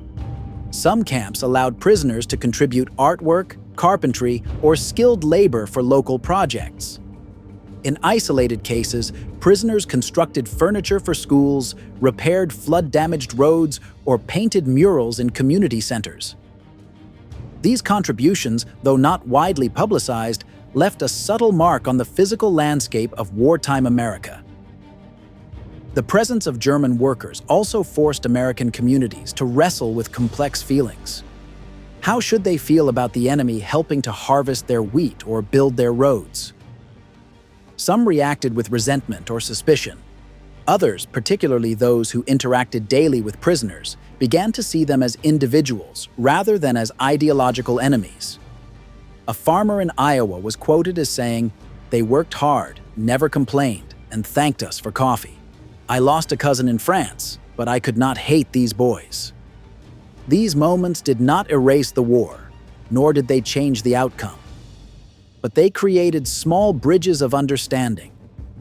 Some camps allowed prisoners to contribute artwork, carpentry, or skilled labor for local projects. In isolated cases, prisoners constructed furniture for schools, repaired flood-damaged roads, or painted murals in community centers. These contributions, though not widely publicized, left a subtle mark on the physical landscape of wartime America. The presence of German workers also forced American communities to wrestle with complex feelings. How should they feel about the enemy helping to harvest their wheat or build their roads? Some reacted with resentment or suspicion. Others, particularly those who interacted daily with prisoners, began to see them as individuals rather than as ideological enemies. A farmer in Iowa was quoted as saying, "They worked hard, never complained, and thanked us for coffee. I lost a cousin in France, but I could not hate these boys." These moments did not erase the war, nor did they change the outcome. But they created small bridges of understanding,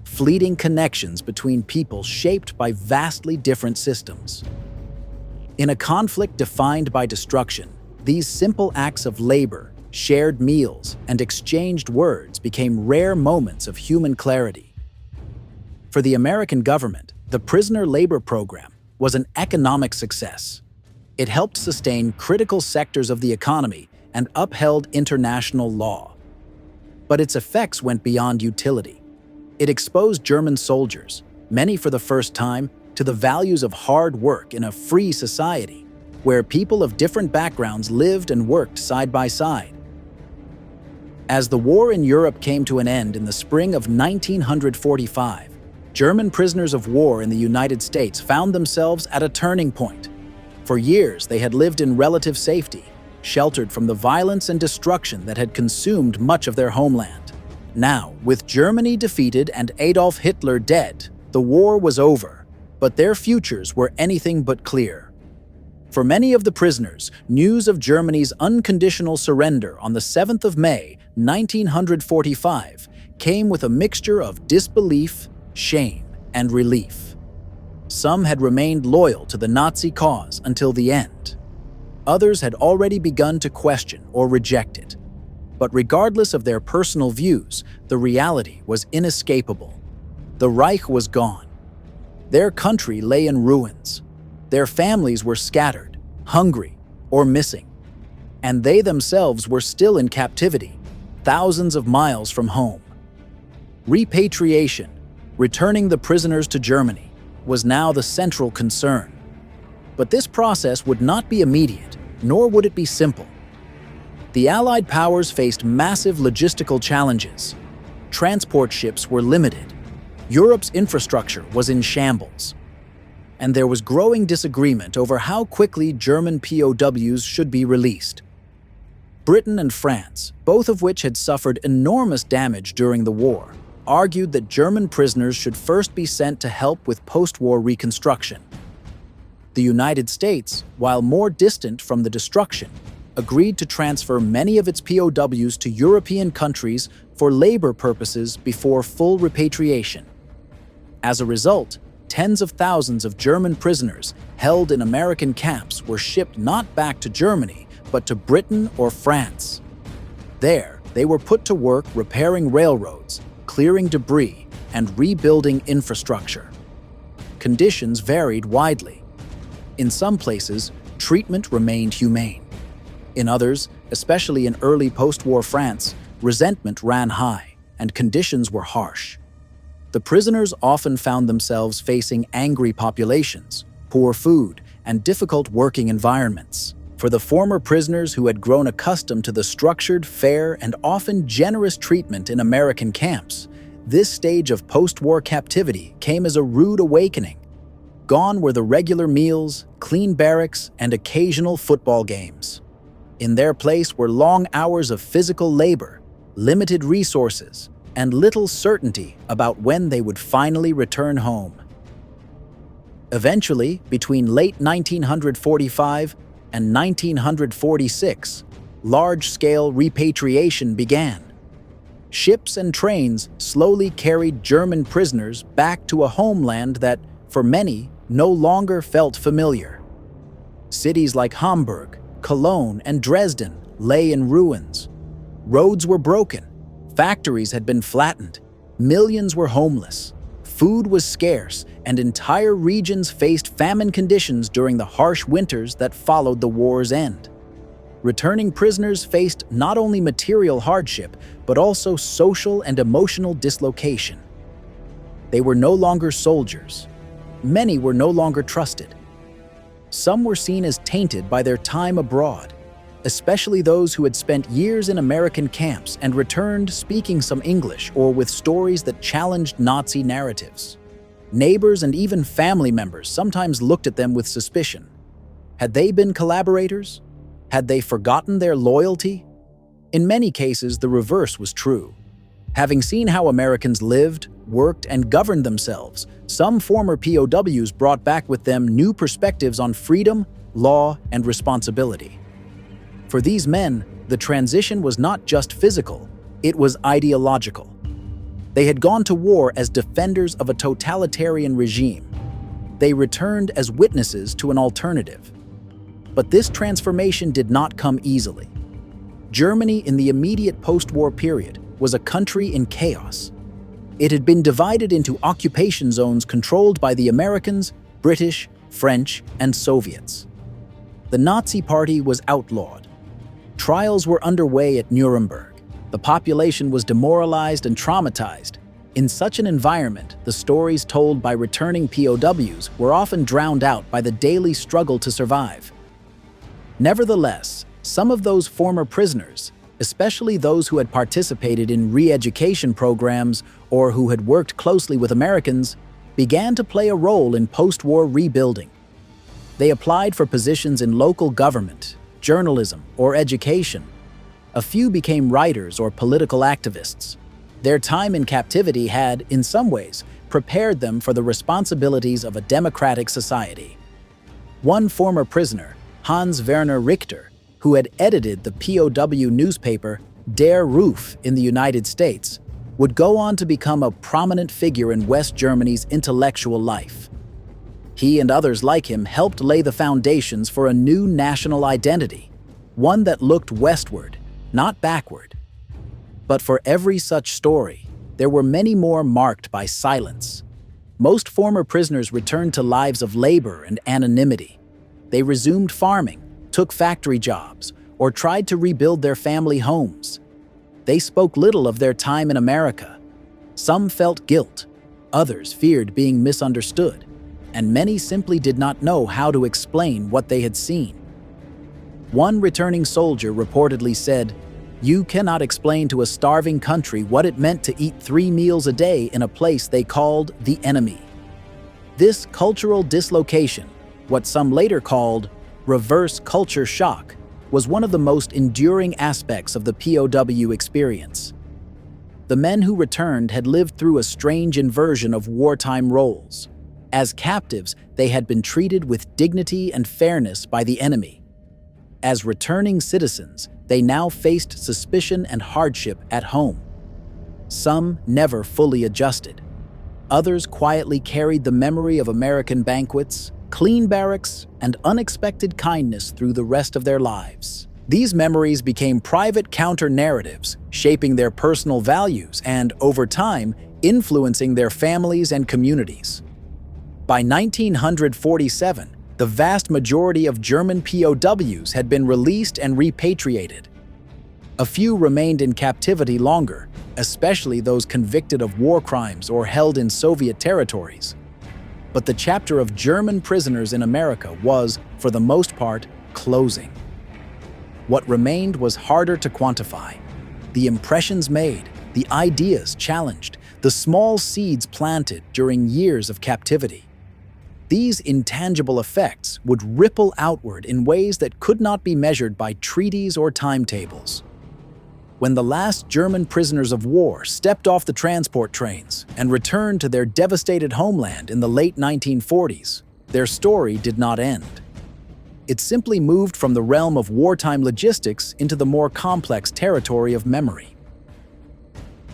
fleeting connections between people shaped by vastly different systems. In a conflict defined by destruction, these simple acts of labor, shared meals, and exchanged words became rare moments of human clarity. For the American government, the prisoner labor program was an economic success. It helped sustain critical sectors of the economy and upheld international law. But its effects went beyond utility. It exposed German soldiers, many for the first time, to the values of hard work in a free society, where people of different backgrounds lived and worked side by side. As the war in Europe came to an end in the spring of 1945, German prisoners of war in the United States found themselves at a turning point. For years, they had lived in relative safety, sheltered from the violence and destruction that had consumed much of their homeland. Now, with Germany defeated and Adolf Hitler dead, the war was over, but their futures were anything but clear. For many of the prisoners, news of Germany's unconditional surrender on the 7th of May, 1945, came with a mixture of disbelief, shame, and relief. Some had remained loyal to the Nazi cause until the end. Others had already begun to question or reject it. But regardless of their personal views, the reality was inescapable. The Reich was gone. Their country lay in ruins. Their families were scattered, hungry, or missing. And they themselves were still in captivity, thousands of miles from home. Repatriation, returning the prisoners to Germany, was now the central concern. But this process would not be immediate, nor would it be simple. The Allied powers faced massive logistical challenges. Transport ships were limited. Europe's infrastructure was in shambles. And there was growing disagreement over how quickly German POWs should be released. Britain and France, both of which had suffered enormous damage during the war, argued that German prisoners should first be sent to help with post-war reconstruction. The United States, while more distant from the destruction, agreed to transfer many of its POWs to European countries for labor purposes before full repatriation. As a result, tens of thousands of German prisoners held in American camps were shipped not back to Germany, but to Britain or France. There, they were put to work repairing railroads, clearing debris, and rebuilding infrastructure. Conditions varied widely. In some places, treatment remained humane. In others, especially in early post-war France, resentment ran high, and conditions were harsh. The prisoners often found themselves facing angry populations, poor food, and difficult working environments. For the former prisoners who had grown accustomed to the structured, fair, and often generous treatment in American camps, this stage of post-war captivity came as a rude awakening. Gone were the regular meals, clean barracks, and occasional football games. In their place were long hours of physical labor, limited resources, and little certainty about when they would finally return home. Eventually, between late 1945 and 1946, large-scale repatriation began. Ships and trains slowly carried German prisoners back to a homeland that, for many, no longer felt familiar. Cities like Hamburg, Cologne, and Dresden lay in ruins, Roads were broken, factories had been flattened, millions were homeless, food was scarce, and entire regions faced famine conditions during the harsh winters that followed the war's end. Returning prisoners faced not only material hardship, but also social and emotional dislocation. They were no longer soldiers. Many were no longer trusted. Some were seen as tainted by their time abroad, especially those who had spent years in American camps and returned speaking some English or with stories that challenged Nazi narratives. Neighbors and even family members sometimes looked at them with suspicion. Had they been collaborators? Had they forgotten their loyalty? In many cases, the reverse was true. Having seen how Americans lived, worked, and governed themselves, some former POWs brought back with them new perspectives on freedom, law, and responsibility. For these men, the transition was not just physical, it was ideological. They had gone to war as defenders of a totalitarian regime. They returned as witnesses to an alternative. But this transformation did not come easily. Germany in the immediate post-war period was a country in chaos. It had been divided into occupation zones controlled by the Americans, British, French, and Soviets. The Nazi Party was outlawed. Trials were underway at Nuremberg. The population was demoralized and traumatized. In such an environment, the stories told by returning POWs were often drowned out by the daily struggle to survive. Nevertheless, some of those former prisoners, especially those who had participated in re-education programs or who had worked closely with Americans, began to play a role in post-war rebuilding. They applied for positions in local government, journalism, or education. A few became writers or political activists. Their time in captivity had, in some ways, prepared them for the responsibilities of a democratic society. One former prisoner, Hans Werner Richter, who had edited the POW newspaper Der Ruf in the United States, would go on to become a prominent figure in West Germany's intellectual life. He and others like him helped lay the foundations for a new national identity, one that looked westward, not backward. But for every such story, there were many more marked by silence. Most former prisoners returned to lives of labor and anonymity. They resumed farming, took factory jobs, or tried to rebuild their family homes. They spoke little of their time in America. Some felt guilt, others feared being misunderstood, and many simply did not know how to explain what they had seen. One returning soldier reportedly said, "You cannot explain to a starving country what it meant to eat 3 meals a day in a place they called the enemy." This cultural dislocation, what some later called reverse culture shock, was one of the most enduring aspects of the POW experience. The men who returned had lived through a strange inversion of wartime roles. As captives, they had been treated with dignity and fairness by the enemy. As returning citizens, they now faced suspicion and hardship at home. Some never fully adjusted. Others quietly carried the memory of American banquets, clean barracks, and unexpected kindness through the rest of their lives. These memories became private counter-narratives, shaping their personal values and, over time, influencing their families and communities. By 1947, the vast majority of German POWs had been released and repatriated. A few remained in captivity longer, especially those convicted of war crimes or held in Soviet territories. But the chapter of German prisoners in America was, for the most part, closing. What remained was harder to quantify. The impressions made, the ideas challenged, the small seeds planted during years of captivity. These intangible effects would ripple outward in ways that could not be measured by treaties or timetables. When the last German prisoners of war stepped off the transport trains and returned to their devastated homeland in the late 1940s, their story did not end. It simply moved from the realm of wartime logistics into the more complex territory of memory.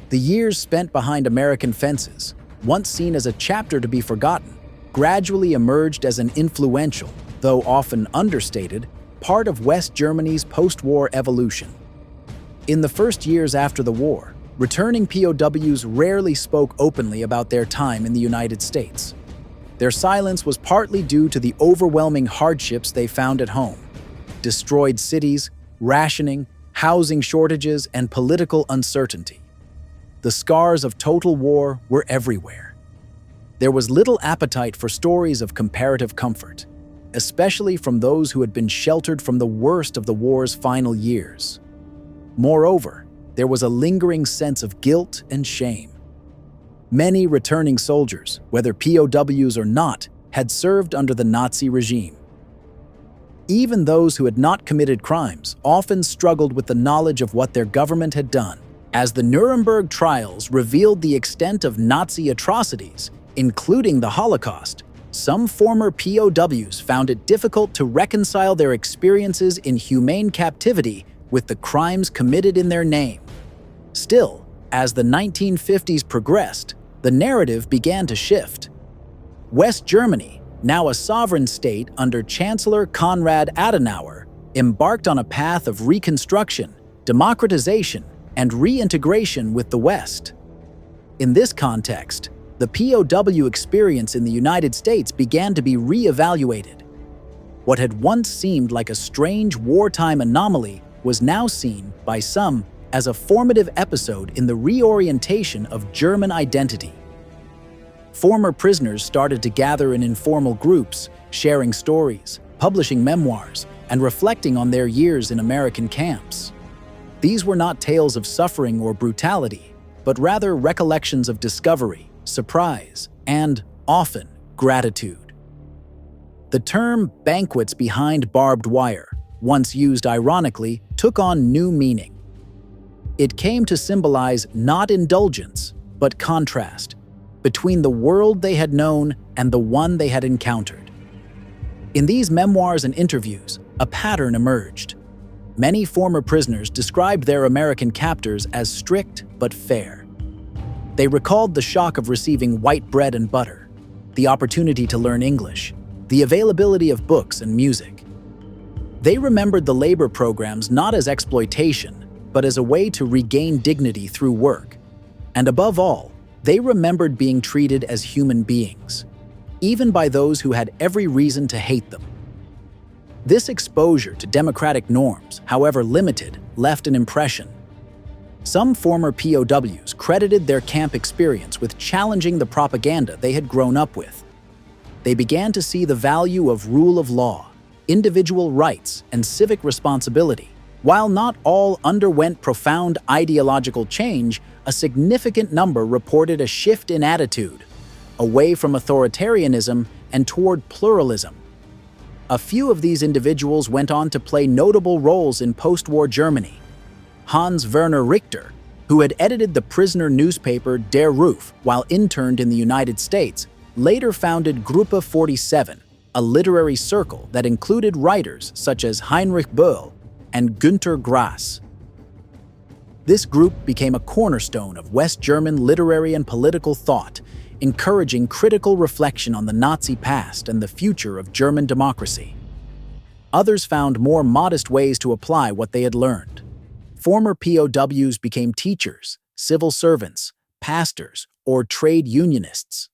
The years spent behind American fences, once seen as a chapter to be forgotten, gradually emerged as an influential, though often understated, part of West Germany's post-war evolution. In the first years after the war, returning POWs rarely spoke openly about their time in the United States. Their silence was partly due to the overwhelming hardships they found at home: destroyed cities, rationing, housing shortages, and political uncertainty. The scars of total war were everywhere. There was little appetite for stories of comparative comfort, especially from those who had been sheltered from the worst of the war's final years. Moreover, there was a lingering sense of guilt and shame. Many returning soldiers, whether POWs or not, had served under the Nazi regime. Even those who had not committed crimes often struggled with the knowledge of what their government had done, as the Nuremberg trials revealed the extent of Nazi atrocities, including the Holocaust. Some former POWs found it difficult to reconcile their experiences in humane captivity with the crimes committed in their name. Still, as the 1950s progressed, the narrative began to shift. West Germany, now a sovereign state under Chancellor Konrad Adenauer, embarked on a path of reconstruction, democratization, and reintegration with the West. In this context, the POW experience in the United States began to be re-evaluated. What had once seemed like a strange wartime anomaly was now seen by some as a formative episode in the reorientation of German identity. Former prisoners started to gather in informal groups, sharing stories, publishing memoirs, and reflecting on their years in American camps. These were not tales of suffering or brutality, but rather recollections of discovery, surprise, and, often, gratitude. The term "banquets behind barbed wire," once used ironically, took on new meaning. It came to symbolize not indulgence, but contrast between the world they had known and the one they had encountered. In these memoirs and interviews, a pattern emerged. Many former prisoners described their American captors as strict but fair. They recalled the shock of receiving white bread and butter, the opportunity to learn English, the availability of books and music. They remembered the labor programs not as exploitation, but as a way to regain dignity through work. And above all, they remembered being treated as human beings, even by those who had every reason to hate them. This exposure to democratic norms, however limited, left an impression. Some former POWs credited their camp experience with challenging the propaganda they had grown up with. They began to see the value of rule of law, individual rights, and civic responsibility. While not all underwent profound ideological change, a significant number reported a shift in attitude, away from authoritarianism and toward pluralism. A few of these individuals went on to play notable roles in post-war Germany. Hans Werner Richter, who had edited the prisoner newspaper Der Ruf while interned in the United States, later founded Gruppe 47, a literary circle that included writers such as Heinrich Böll and Günter Grass. This group became a cornerstone of West German literary and political thought, encouraging critical reflection on the Nazi past and the future of German democracy. Others found more modest ways to apply what they had learned. Former POWs became teachers, civil servants, pastors, or trade unionists.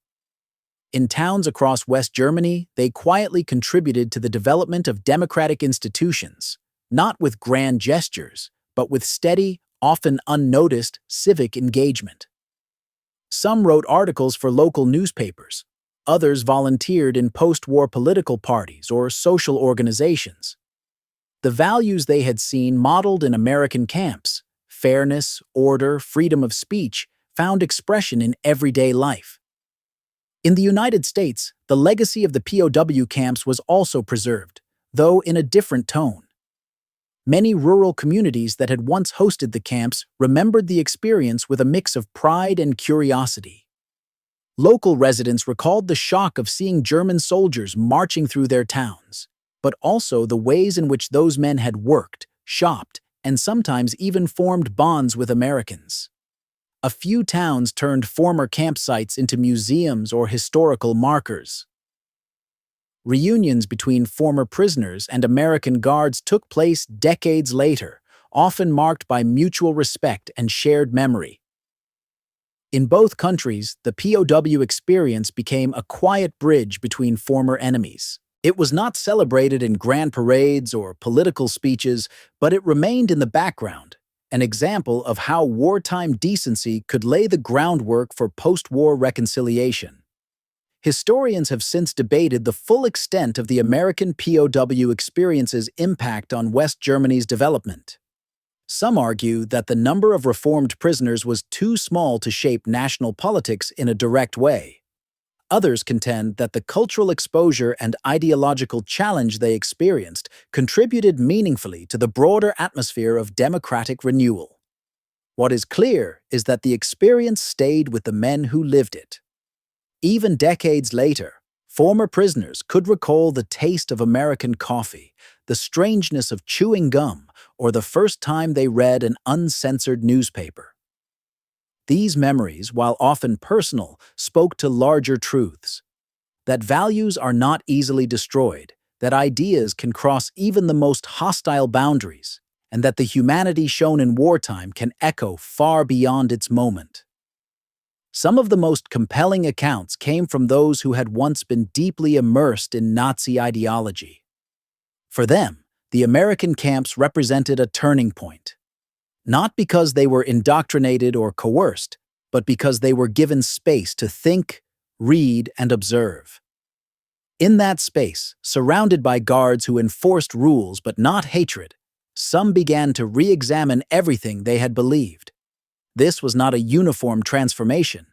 In towns across West Germany, they quietly contributed to the development of democratic institutions, not with grand gestures, but with steady, often unnoticed, civic engagement. Some wrote articles for local newspapers. Others volunteered in post-war political parties or social organizations. The values they had seen modeled in American camps, fairness, order, freedom of speech, found expression in everyday life. In the United States, the legacy of the POW camps was also preserved, though in a different tone. Many rural communities that had once hosted the camps remembered the experience with a mix of pride and curiosity. Local residents recalled the shock of seeing German soldiers marching through their towns, but also the ways in which those men had worked, shopped, and sometimes even formed bonds with Americans. A few towns turned former campsites into museums or historical markers. Reunions between former prisoners and American guards took place decades later, often marked by mutual respect and shared memory. In both countries, the POW experience became a quiet bridge between former enemies. It was not celebrated in grand parades or political speeches, but it remained in the background, an example of how wartime decency could lay the groundwork for post-war reconciliation. Historians have since debated the full extent of the American POW experience's impact on West Germany's development. Some argue that the number of reformed prisoners was too small to shape national politics in a direct way. Others contend that the cultural exposure and ideological challenge they experienced contributed meaningfully to the broader atmosphere of democratic renewal. What is clear is that the experience stayed with the men who lived it. Even decades later, former prisoners could recall the taste of American coffee, the strangeness of chewing gum, or the first time they read an uncensored newspaper. These memories, while often personal, spoke to larger truths: that values are not easily destroyed, that ideas can cross even the most hostile boundaries, and that the humanity shown in wartime can echo far beyond its moment. Some of the most compelling accounts came from those who had once been deeply immersed in Nazi ideology. For them, the American camps represented a turning point. Not because they were indoctrinated or coerced, but because they were given space to think, read, and observe. In that space, surrounded by guards who enforced rules but not hatred, some began to re-examine everything they had believed. This was not a uniform transformation.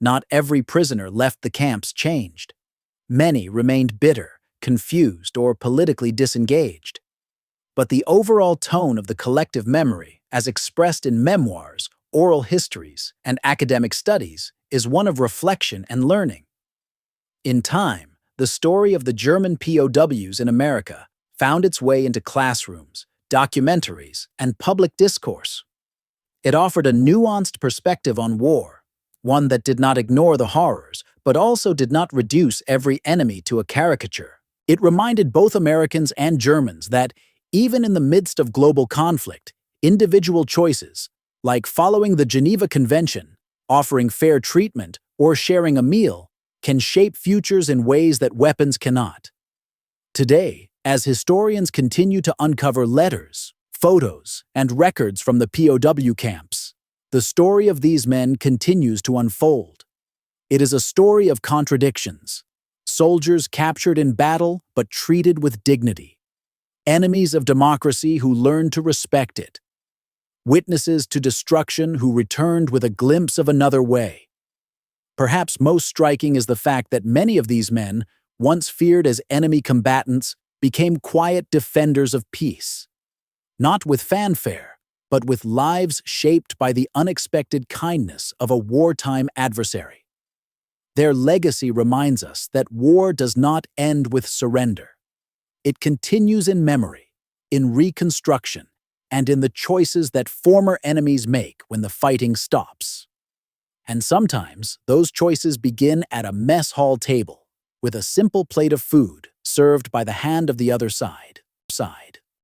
Not every prisoner left the camps changed. Many remained bitter, confused, or politically disengaged. But the overall tone of the collective memory, as expressed in memoirs, oral histories, and academic studies, is one of reflection and learning. In time, the story of the German POWs in America found its way into classrooms, documentaries, and public discourse. It offered a nuanced perspective on war, one that did not ignore the horrors, but also did not reduce every enemy to a caricature. It reminded both Americans and Germans that, even in the midst of global conflict, individual choices, like following the Geneva Convention, offering fair treatment, or sharing a meal, can shape futures in ways that weapons cannot. Today, as historians continue to uncover letters, photos, and records from the POW camps, the story of these men continues to unfold. It is a story of contradictions: soldiers captured in battle but treated with dignity, enemies of democracy who learned to respect it, witnesses to destruction who returned with a glimpse of another way. Perhaps most striking is the fact that many of these men, once feared as enemy combatants, became quiet defenders of peace. Not with fanfare, but with lives shaped by the unexpected kindness of a wartime adversary. Their legacy reminds us that war does not end with surrender. It continues in memory, in reconstruction, and in the choices that former enemies make when the fighting stops. And sometimes, those choices begin at a mess hall table, with a simple plate of food served by the hand of the other side.